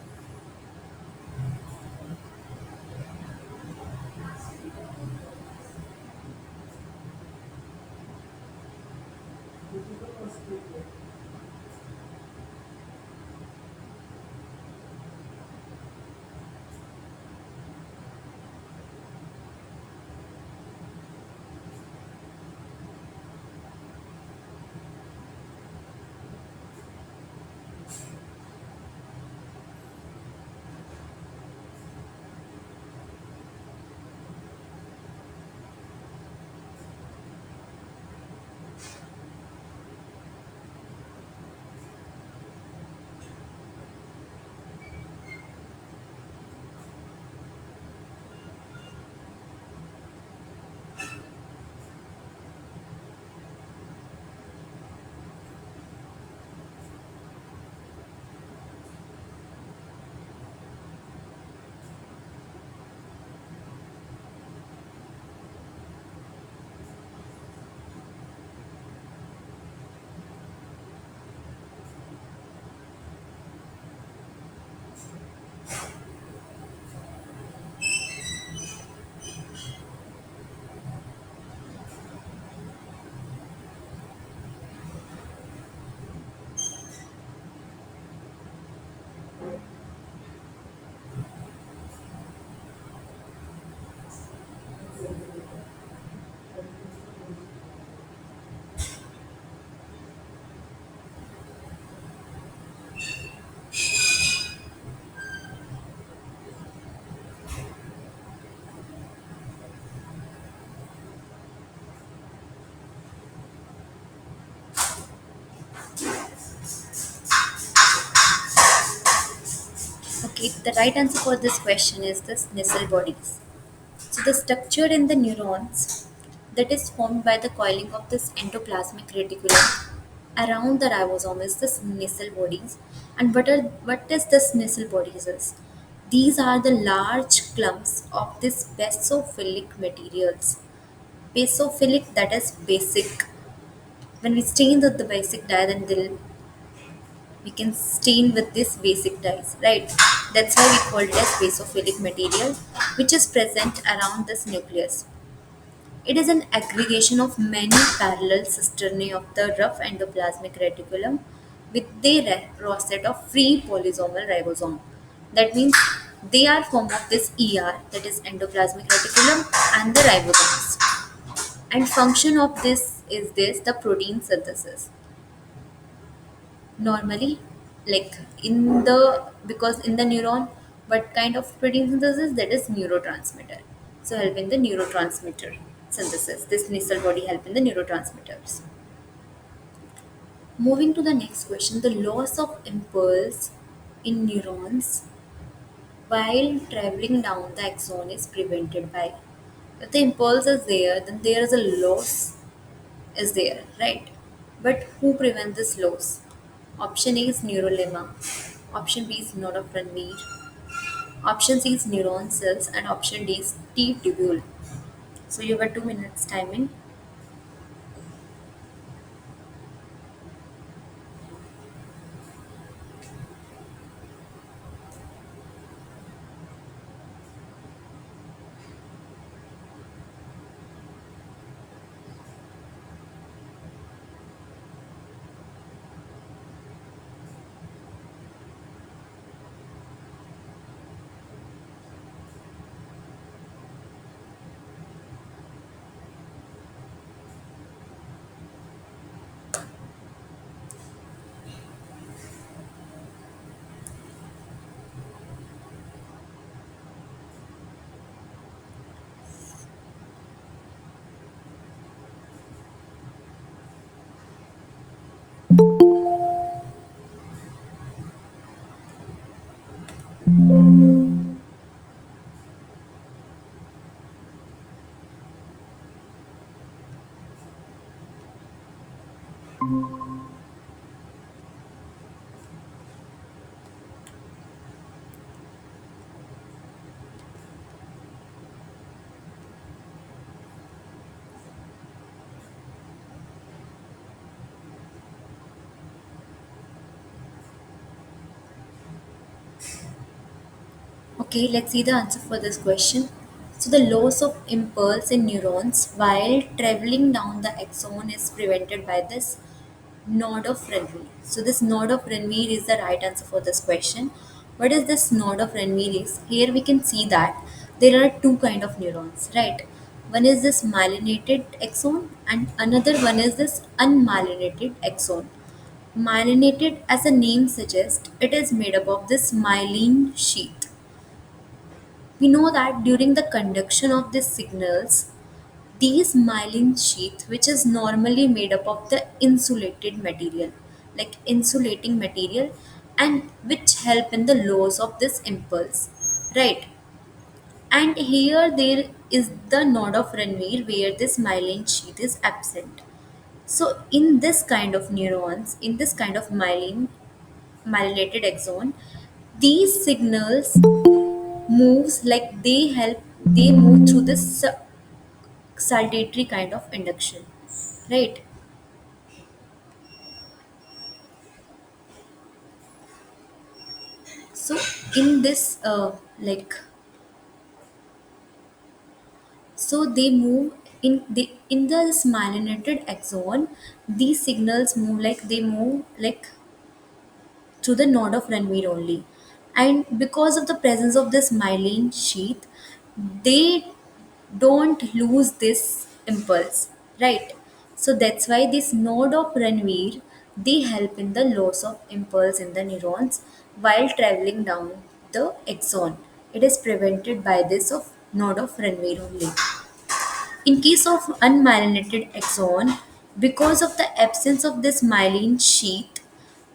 Okay, the right answer for this question is the Nissl bodies. So the structure in the neurons that is formed by the coiling of this endoplasmic reticulum around the ribosome is the Nissl bodies. And what is this Nissl bodies is? These are the large clumps of this basophilic materials. Basophilic, that is basic. When we stain the basic dye, then we can stain with this basic dyes, right? That's why we call it as basophilic material, which is present around this nucleus. It is an aggregation of many parallel cisternae of the rough endoplasmic reticulum with their rosette of free polysomal ribosome. That means they are form of this ER, that is endoplasmic reticulum, and the ribosomes. And function of this is this the protein synthesis. Normally, like in the because in the neuron, what kind of protein synthesis? That is neurotransmitter. So help in the neurotransmitter synthesis. This nasal body help in the neurotransmitters. Moving to the next question, the loss of impulse in neurons while traveling down the axon is prevented by. If the impulse is there, then there is a loss is there, right? But who prevents this loss? Option A is neurolemma, option B is norepinephrine, option C is neuron cells, and option D is T tubule. So you have a 2 minutes timing. Okay, let's see the answer for this question. So, the loss of impulse in neurons while traveling down the axon is prevented by this node of Renvir. So, this node of Renvir is the right answer for this question. What is this node of Renvir is? Here we can see that there are two kind of neurons, right? One is this myelinated axon and another one is this unmyelinated axon. Myelinated, as the name suggests, it is made up of this myelin sheath. We know that during the conduction of these signals, these myelin sheath, which is normally made up of the insulated material, like insulating material, and which help in the loss of this impulse, right? And here there is the node of Renvir where this myelin sheath is absent. So in this kind of neurons, in this kind of myelinated axon, these signals moves like they move through this saltatory kind of induction, right? So in this so they move in this myelinated axon, these signals move like they move like through the node of Ranveer only. And because of the presence of this myelin sheath, they don't lose this impulse, right? So that's why this node of Ranveer, they help in the loss of impulse in the neurons while traveling down the axon. It is prevented by this of node of Ranveer only. In case of unmyelinated axon, because of the absence of this myelin sheath,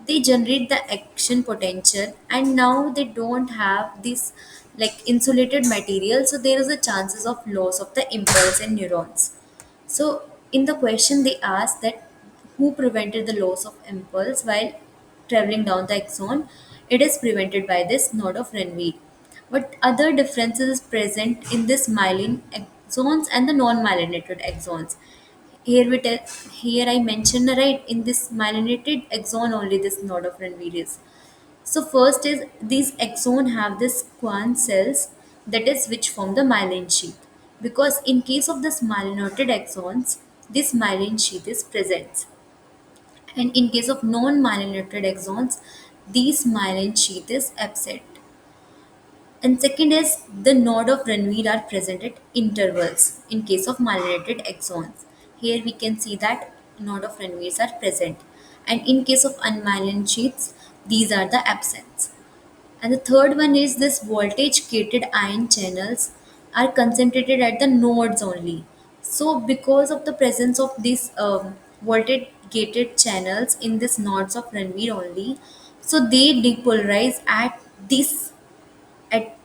they generate the action potential and now they don't have this like insulated material, so there is a chances of loss of the impulse in neurons. So in the question they asked that who prevented the loss of impulse while traveling down the axon. It is prevented by this node of Renvie. What other differences is present in this myelin axons and the non-myelinated axons? Here we tell, here I mentioned right in this myelinated axon only this node of Renvie is. So first is these axon have this Schwann cells, that is which form the myelin sheath. Because in case of this myelinated axons, this myelin sheath is present. And in case of non-myelinated axons, these myelin sheath is absent. And second is the node of Ranveer are present at intervals in case of myelinated axons. Here we can see that node of Ranveers are present. And in case of unmyelin sheaths, these are the absents. And the third one is this voltage gated ion channels are concentrated at the nodes only. So because of the presence of these voltage gated channels in these nodes of Ranveer only, so they depolarize this at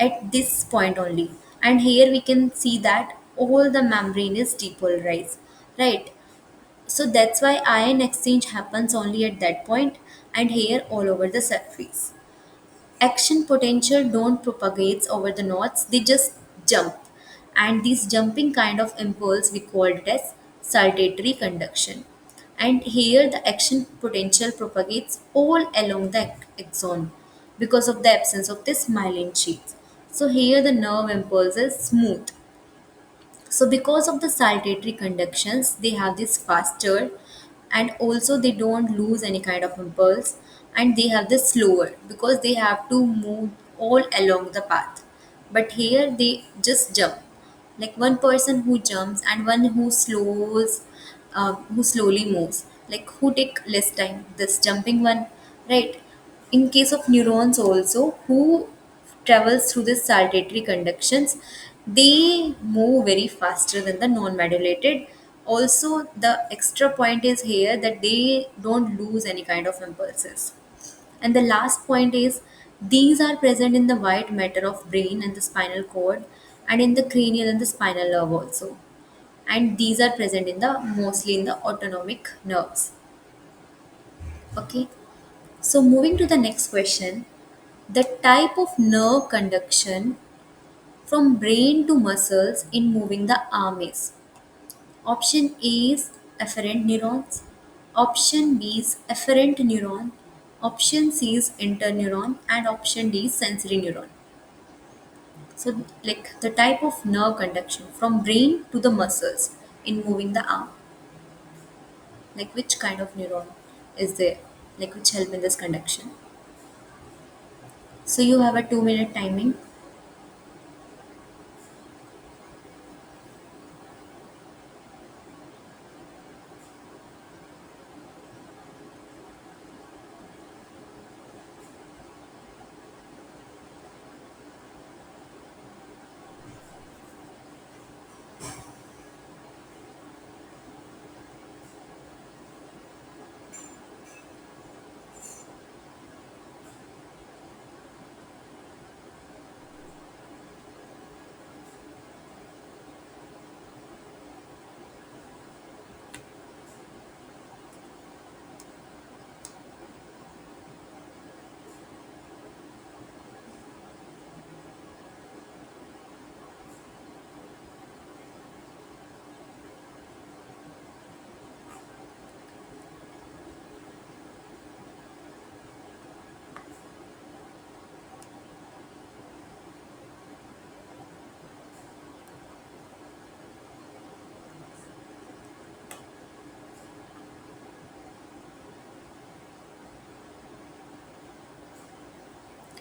at this point only. And here we can see that all the membrane is depolarized, right? So that's why ion exchange happens only at that point and here all over the surface. Action potential don't propagates over the knots, they just jump. And this jumping kind of impulse we called it as saltatory conduction. And here the action potential propagates all along the axon because of the absence of this myelin sheath. So here the nerve impulse is smooth. So because of the saltatory conductions, they have this faster and also they don't lose any kind of impulse and they have this slower because they have to move all along the path. But here they just jump. Like one person who jumps and one who slowly moves. Like who take less time, this jumping one, right? In case of neurons also, who travels through this saltatory conductions, they move very faster than the non-modulated. Also, the extra point is here that they don't lose any kind of impulses. And the last point is these are present in the white matter of brain and the spinal cord and in the cranial and the spinal nerve also. And these are present in the mostly in the autonomic nerves. Okay. So moving to the next question, the type of nerve conduction from brain to muscles in moving the arm is. Option A is afferent neurons. Option B is afferent neuron. Option C is interneuron and option D is sensory neuron. So like the type of nerve conduction from brain to the muscles in moving the arm, like which kind of neuron is there, like which help in this conduction. So you have a 2 minute timing.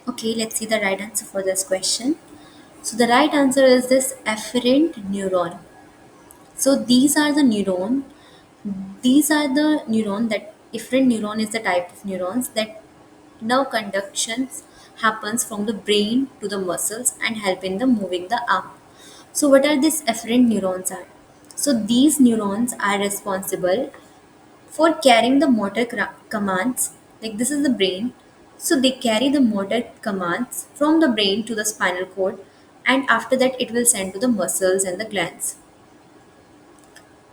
Okay, let's see the right answer for this question. So the right answer is this afferent neuron. So these are the neuron that efferent neuron is the type of neurons that nerve conductions happens from the brain to the muscles and help in the moving the arm. So what are these afferent neurons are? So these neurons are responsible for carrying the motor commands, like this is the brain. So they carry the motor commands from the brain to the spinal cord, and after that it will send to the muscles and the glands.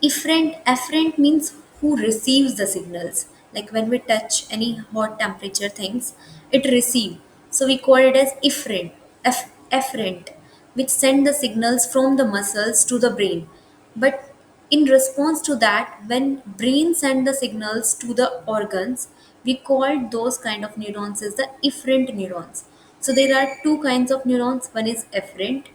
Efferent means who receives the signals. Like when we touch any hot temperature things, it receive. So we call it as efferent, which send the signals from the muscles to the brain. But in response to that, when brain send the signals to the organs, we call those kind of neurons as the efferent neurons. So there are two kinds of neurons. One is efferent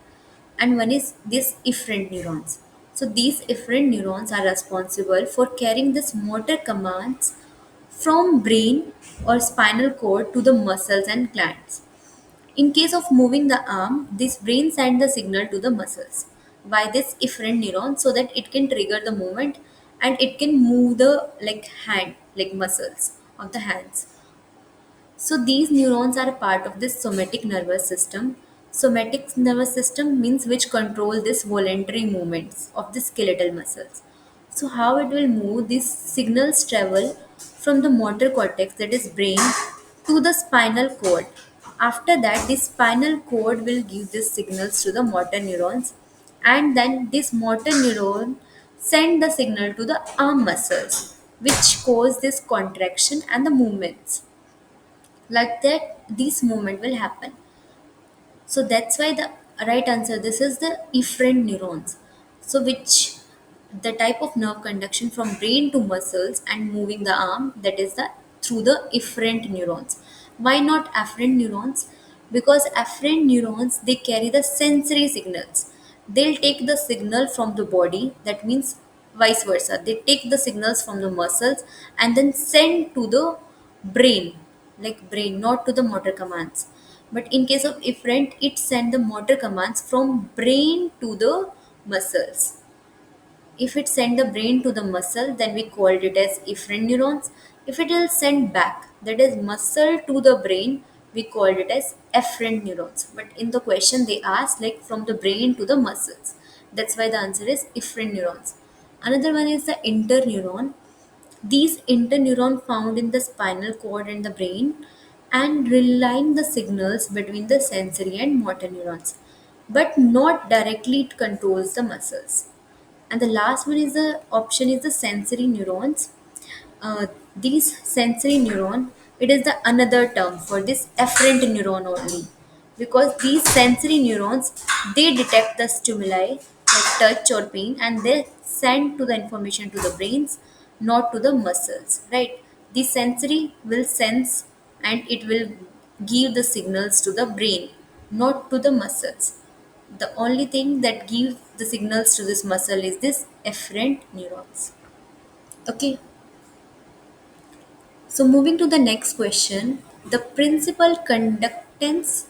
and one is these efferent neurons. So these efferent neurons are responsible for carrying this motor commands from brain or spinal cord to the muscles and glands. In case of moving the arm, this brain sends the signal to the muscles by this efferent neuron so that it can trigger the movement and it can move the like hand, like muscles of the hands. So these neurons are a part of this somatic nervous system. Somatic nervous system means which control this voluntary movements of the skeletal muscles. So how it will move, these signals travel from the motor cortex, that is brain, to the spinal cord. After that, the spinal cord will give these signals to the motor neurons, and then this motor neuron send the signal to the arm muscles, which cause this contraction and the movements. Like that this movement will happen. So that's why the right answer, this is the efferent neurons. So which the type of nerve conduction from brain to muscles and moving the arm, that is the through the efferent neurons. Why not afferent neurons? Because afferent neurons, they carry the sensory signals. They'll take the signal from the body, that means vice versa, they take the signals from the muscles and then send to the brain, like brain, not to the motor commands. But in case of efferent, it send the motor commands from brain to the muscles. If it send the brain to the muscle, then we called it as efferent neurons. If it will send back, that is muscle to the brain, we called it as efferent neurons. But in the question they asked like from the brain to the muscles. That's why the answer is efferent neurons. Another one is the interneuron. These interneuron found in the spinal cord and the brain and relying the signals between the sensory and motor neurons, but not directly it controls the muscles. And the last one is the option is the sensory neurons. These sensory neuron, it is the another term for this afferent neuron only, because these sensory neurons, they detect the stimuli like touch or pain and they send to the information to the brains, not to the muscles, right? The sensory will sense and it will give the signals to the brain, not to the muscles. The only thing that gives the signals to this muscle is this efferent neurons. Okay, so moving to the next question, the principal conductance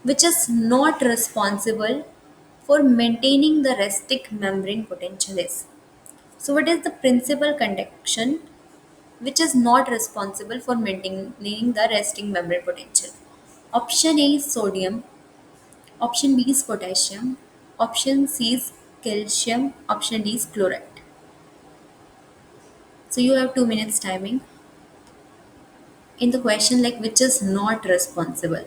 which is not responsible for maintaining the resting membrane potential is. So what is the principal conduction which is not responsible for maintaining the resting membrane potential? Option A is sodium, option B is potassium, option C is calcium, option D is chloride. So you have 2 minutes timing in the question like which is not responsible.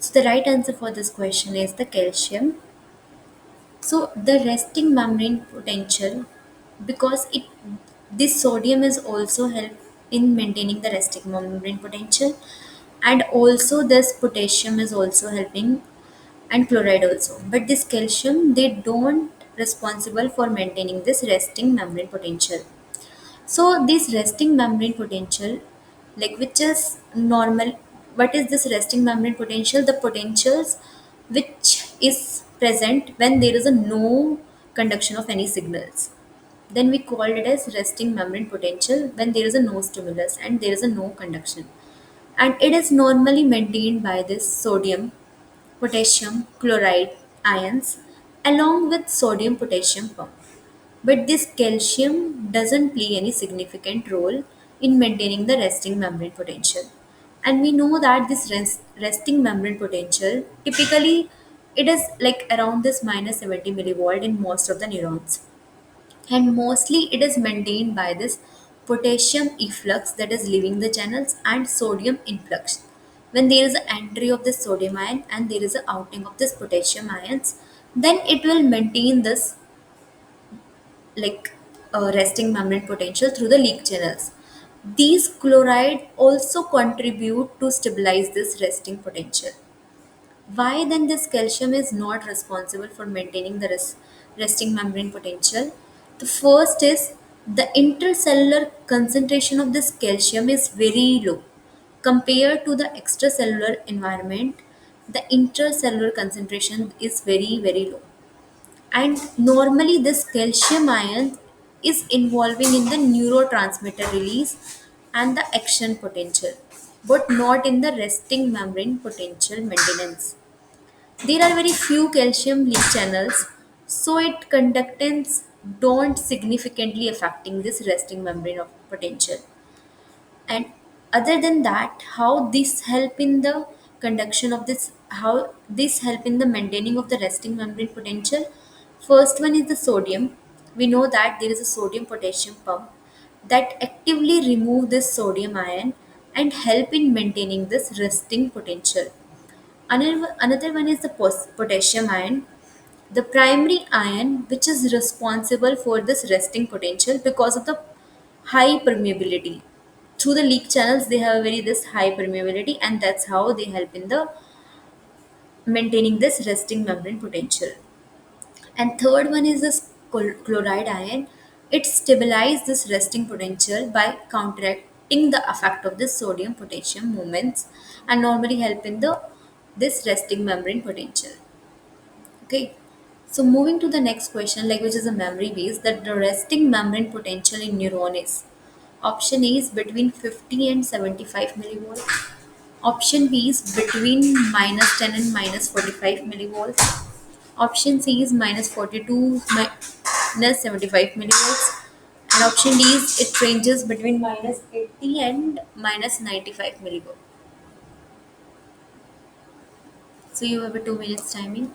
So the right answer for this question is the calcium. So the resting membrane potential, because it this sodium is also help in maintaining the resting membrane potential, and also this potassium is also helping, and chloride also. But this calcium they don't responsible for maintaining this resting membrane potential. So this resting membrane potential, like which is normal, what is this resting membrane potential? The potentials which is present when there is a no conduction of any signals. Then we called it as resting membrane potential when there is a no stimulus and there is a no conduction. And it is normally maintained by this sodium, potassium, chloride ions along with sodium potassium pump. But this calcium doesn't play any significant role in maintaining the resting membrane potential. And we know that this resting membrane potential typically it is like around this minus 70 millivolt in most of the neurons. And mostly it is maintained by this potassium efflux that is leaving the channels and sodium influx. When there is an entry of this sodium ion and there is an outing of this potassium ions, then it will maintain this like resting membrane potential through the leak channels. These chloride also contribute to stabilize this resting potential. Why then this calcium is not responsible for maintaining the resting membrane potential? The first is the intercellular concentration of this calcium is very low compared to the extracellular environment. The intercellular concentration is very low, and normally this calcium ion is involving in the neurotransmitter release and the action potential, but not in the resting membrane potential maintenance. There are very few calcium leak channels, so it conductance don't significantly affecting this resting membrane of potential. And other than that, how this help in the conduction of this, how this help in the maintaining of the resting membrane potential? First one is the sodium. We know that there is a sodium potassium pump that actively remove this sodium ion and help in maintaining this resting potential. Another one is the potassium ion. the primary ion which is responsible for this resting potential because of the high permeability. Through the leak channels they have very this high permeability, and that's how they help in the maintaining this resting membrane potential. And third one is this chloride ion. It stabilizes this resting potential by counteracting the effect of the sodium potassium movements and normally help in the this resting membrane potential. Okay. So moving to the next question, like which is a memory based, that the resting membrane potential in neuron is option A is between 50 and 75 millivolts. Option B is between minus 10 and minus 45 millivolts. Option C is minus 42 minus 75 millivolts. And option D is it ranges between minus 80 and minus 95 millivolts. So you have a 2 minutes timing.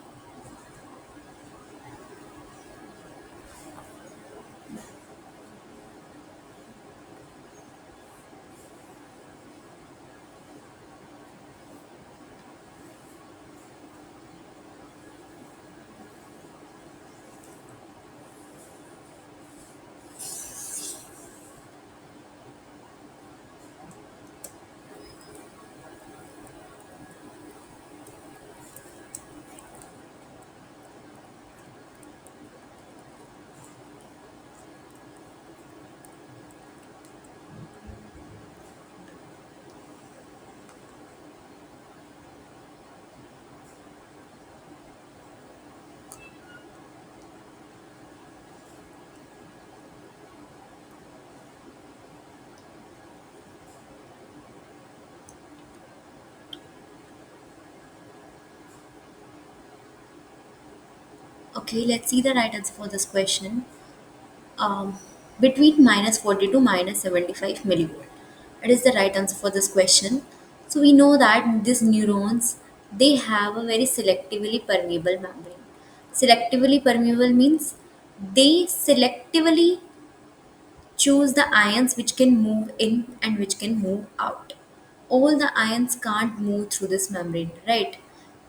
Okay, let's see the right answer for this question. um, Between minus 40 to minus 75 millivolt. It is the right answer for this question. So we know that these neurons, they have a very selectively permeable membrane. Selectively permeable means they selectively choose the ions which can move in and which can move out. All the ions can't move through this membrane, right?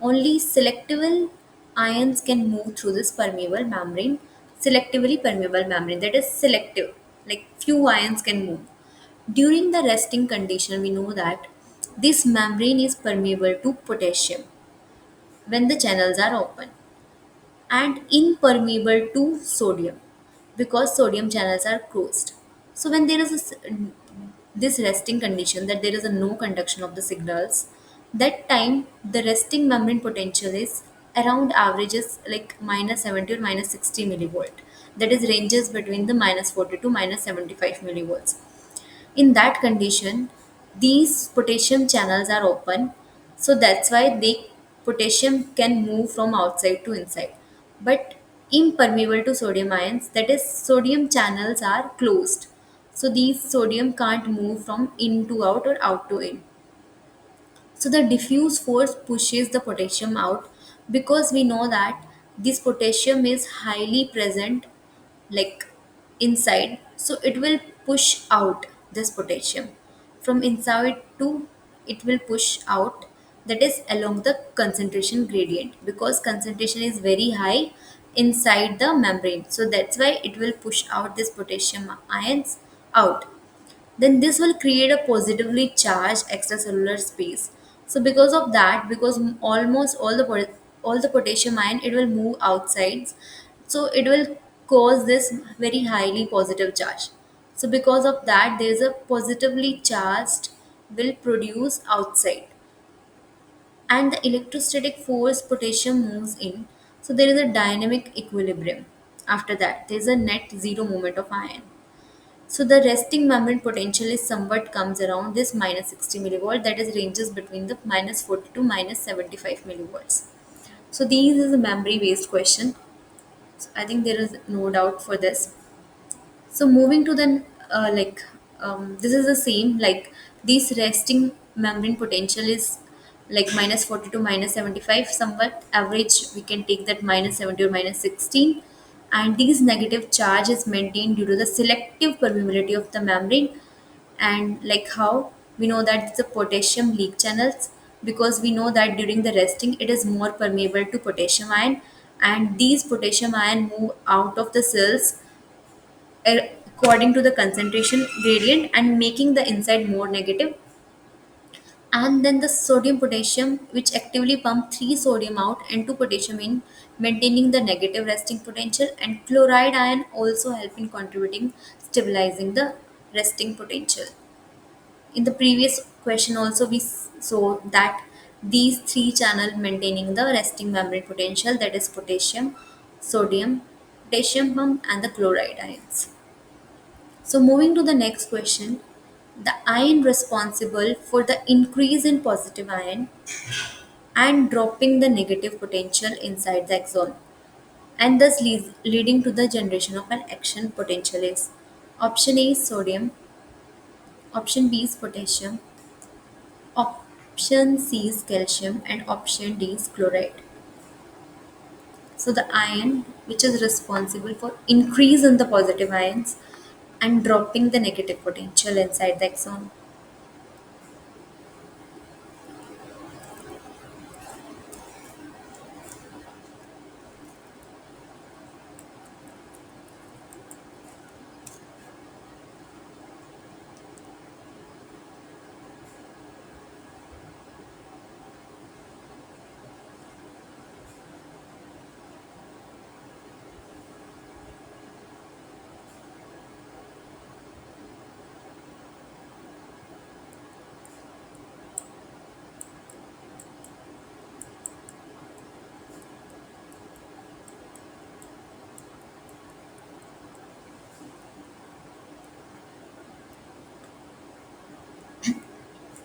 Only selectable ions can move through this permeable membrane, selectively permeable membrane, that is selective, like few ions can move. During the resting condition, we know that this membrane is permeable to potassium when the channels are open and impermeable to sodium because sodium channels are closed. So when there is this resting condition, that there is a no conduction of the signals, that time the resting membrane potential is around averages like minus 70 or minus 60 millivolt. That is ranges between the minus 40 to minus 75 millivolts. In that condition, these potassium channels are open, so that's why they potassium can move from outside to inside, but impermeable to sodium ions, that is sodium channels are closed, so these sodium can't move from in to out or out to in. So the diffuse force pushes the potassium out because we know that this potassium is highly present like inside, so it will push out this potassium from inside to it will push out, that is along the concentration gradient because concentration is very high inside the membrane, so that's why it will push out this potassium ions out. Then this will create a positively charged extracellular space. So because of that, because almost all the potassium ion it will move outside, so it will cause this very highly positive charge. So because of that, there is a positively charged will produce outside, and the electrostatic force potassium moves in, so there is a dynamic equilibrium. After that, there is a net zero moment of ion. So the resting membrane potential is somewhat comes around this minus 60 millivolt, that is ranges between the minus 40 to minus 75 millivolts. So these is a memory based question. So I think there is no doubt for this. So moving to the this is the same, like this resting membrane potential is like minus 40 to minus 75, somewhat average we can take that minus 70 or minus 16, and these negative charge is maintained due to the selective permeability of the membrane. And like how we know that it's the potassium leak channels, because we know that during the resting it is more permeable to potassium ion, and these potassium ion move out of the cells according to the concentration gradient and making the inside more negative. And then the sodium potassium, which actively pump 3 sodium out and 2 potassium in, maintaining the negative resting potential. And chloride ion also help in contributing stabilizing the resting potential. In the previous question also we saw that these three channel maintaining the resting membrane potential, that is potassium, sodium, potassium pump and the chloride ions. So moving to the next question, the ion responsible for the increase in positive ion and dropping the negative potential inside the axon, and thus leading to the generation of an action potential is option A is sodium, option B is potassium, option C is calcium, and option D is chloride. So the ion which is responsible for increase in the positive ions and dropping the negative potential inside the axon.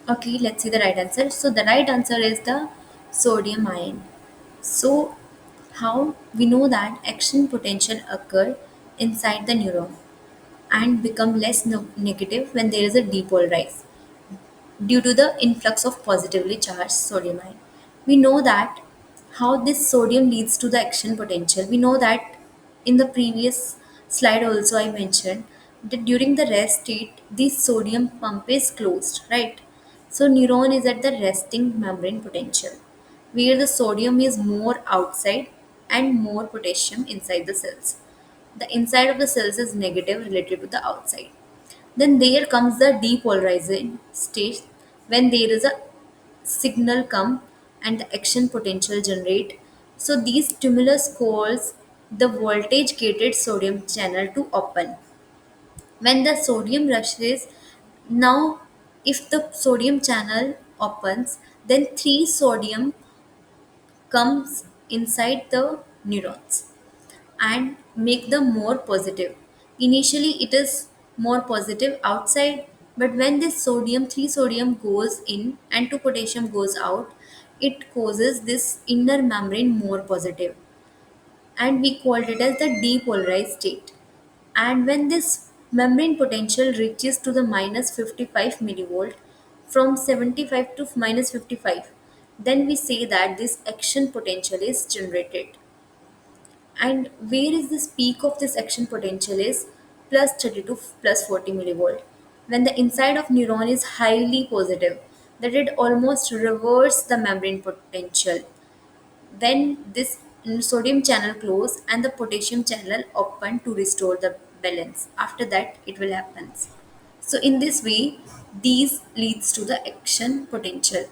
Okay, let's see the right answer. So the right answer is the sodium ion. So how we know that action potential occur inside the neuron and become less negative when there is a depolarize due to the influx of positively charged sodium ion. We know that how this sodium leads to the action potential. We know that in the previous slide also I mentioned that during the rest state, this sodium pump is closed, right? So neuron is at the resting membrane potential, where the sodium is more outside and more potassium inside the cells. The inside of the cells is negative related to the outside. Then there comes the depolarizing stage when there is a signal come and the action potential generate. So these stimulus cause the voltage gated sodium channel to open. When the sodium rushes, now if the sodium channel opens, then 3 sodium comes inside the neurons and make them more positive. Initially, it is more positive outside, but when this sodium, 3 sodium goes in and 2 potassium goes out, it causes this inner membrane more positive, and we called it as the depolarized state. And when this membrane potential reaches to the minus 55 millivolt from 75 to minus 55, then we say that this action potential is generated. And where is this peak of this action potential is plus 30 to plus 40 millivolt. When the inside of neuron is highly positive, that it almost reverse the membrane potential. Then this sodium channel close and the potassium channel open to restore the balance. After that, it will happen. So in this way, these leads to the action potential.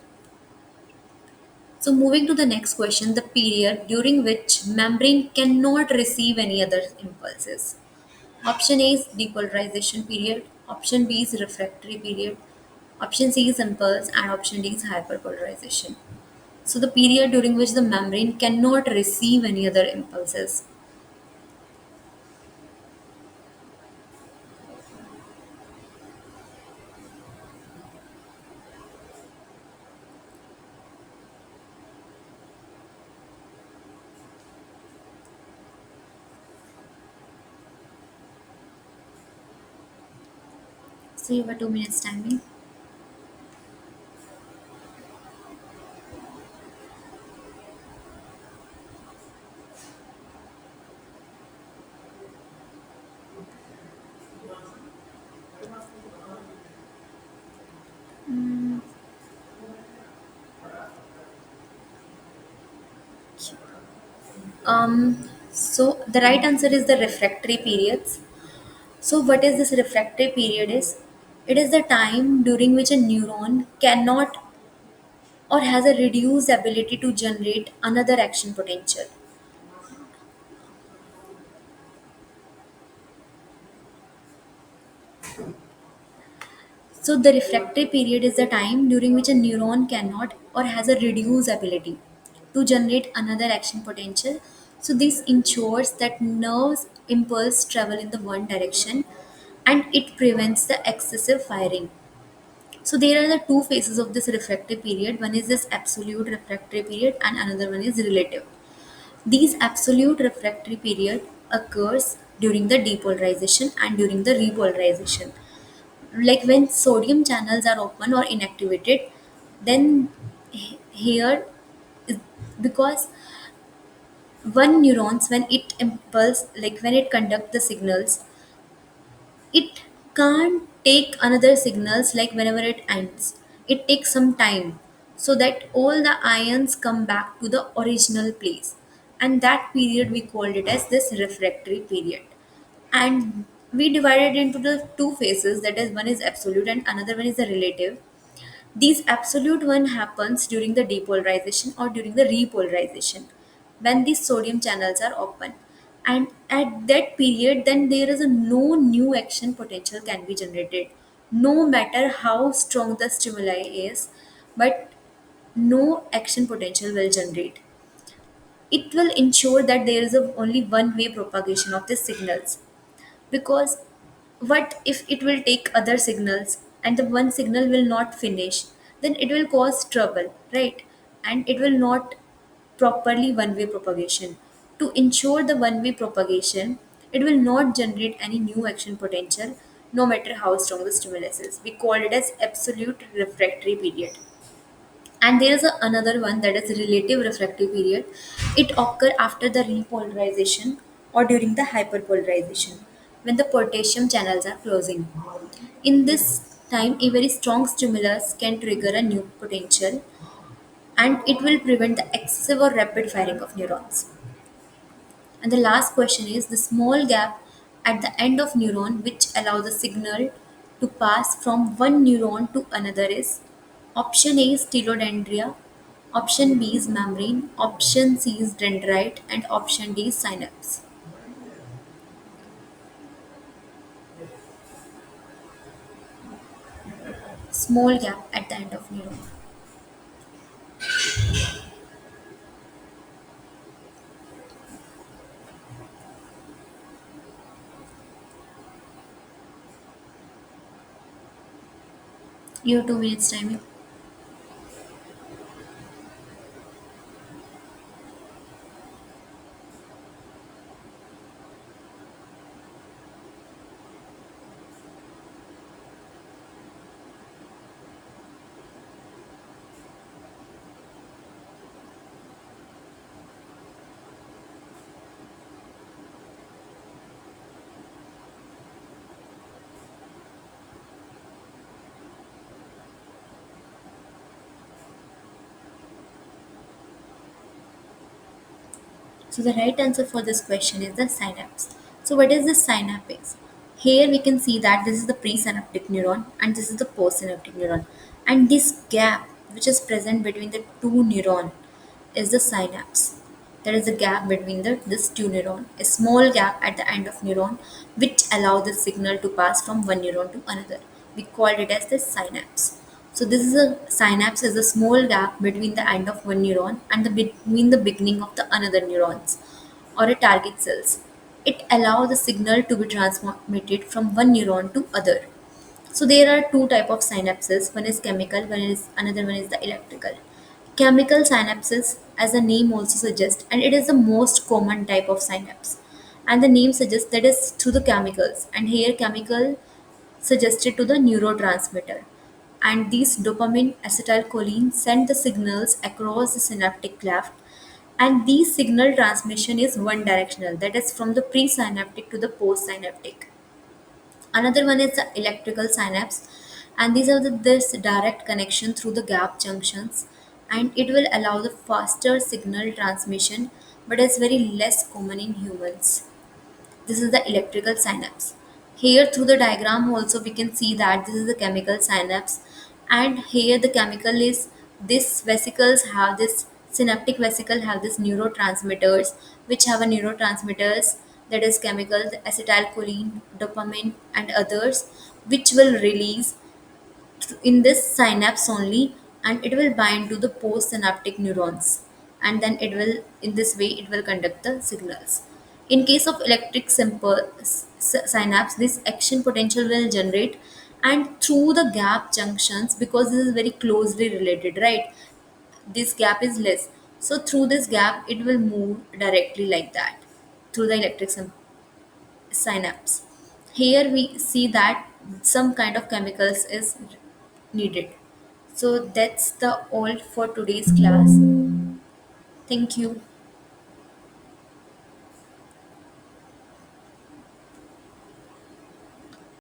So moving to the next question, the period during which membrane cannot receive any other impulses. Option A is depolarization period, option B is refractory period, option C is impulse, and option D is hyperpolarization. So the period during which the membrane cannot receive any other impulses. So you have a 2 minutes timing. So the right answer is the refractory periods. So what is this refractory period is? It is the time during which a neuron cannot or has a reduced ability to generate another action potential. So the refractory period is the time during which a neuron cannot or has a reduced ability to generate another action potential. So this ensures that nerves impulse travel in the one direction and it prevents the excessive firing. So there are the two phases of this refractory period. One is this absolute refractory period and another one is relative. These absolute refractory period occurs during the depolarization and during the repolarization. Like when sodium channels are open or inactivated, then here is because one neurons when it impulse like when it conduct the signals, it can't take another signals like whenever it ends. It takes some time so that all the ions come back to the original place. And that period we called it as this refractory period. And we divided into the two phases, that is one is absolute and another one is the relative. These absolute one happens during the depolarization or during the repolarization when these sodium channels are open. And at that period, then there is a no new action potential can be generated, no matter how strong the stimuli is, but no action potential will generate. It will ensure that there is a only one way propagation of the signals, because what if it will take other signals and the one signal will not finish, then it will cause trouble, right? And it will not properly one way propagation. To ensure the one way propagation, it will not generate any new action potential no matter how strong the stimulus is. We call it as absolute refractory period. And there is another one, that is relative refractive period. It occur after the repolarization or during the hyperpolarization when the potassium channels are closing. In this time, a very strong stimulus can trigger a new potential and it will prevent the excessive or rapid firing of neurons. And the last question is the small gap at the end of neuron which allow the signal to pass from one neuron to another is option A is telodendria, option B is membrane, option C is dendrite, and option D is synapse. Small gap at the end of neuron. You have 2 minutes time. So the right answer for this question is the synapse. So what is the synapse? Here we can see that this is the presynaptic neuron and this is the postsynaptic neuron. And this gap which is present between the two neuron is the synapse. There is a gap between this two neuron, a small gap at the end of neuron which allow the signal to pass from one neuron to another. We called it as the synapse. So this is a synapse is a small gap between the end of one neuron and between the beginning of the another neurons or a target cells. It allows the signal to be transmitted from one neuron to other. So there are two type of synapses. One is chemical, one is another one is the electrical. Chemical synapses, as the name also suggests, and it is the most common type of synapse. And the name suggests that is through the chemicals. And here chemical suggested to the neurotransmitter. And these dopamine acetylcholine send the signals across the synaptic cleft. And these signal transmission is one directional, that is from the presynaptic to the postsynaptic. Another one is the electrical synapse, and these are this direct connection through the gap junctions, and it will allow the faster signal transmission but is very less common in humans. This is the electrical synapse. Here through the diagram also we can see that this is the chemical synapse, and here the chemical is, this vesicles have this, synaptic vesicle have this neurotransmitters, which have a neurotransmitters, that is chemical acetylcholine, dopamine and others, which will release in this synapse only, and it will bind to the postsynaptic neurons, and then it will, in this way it will conduct the signals. In case of electric synapse, this action potential will generate, and through the gap junctions, because this is very closely related, right, this gap is less, so through this gap it will move directly like that through the electric synapse. Here we see that some kind of chemicals is needed. So that's the all for today's class. Thank you.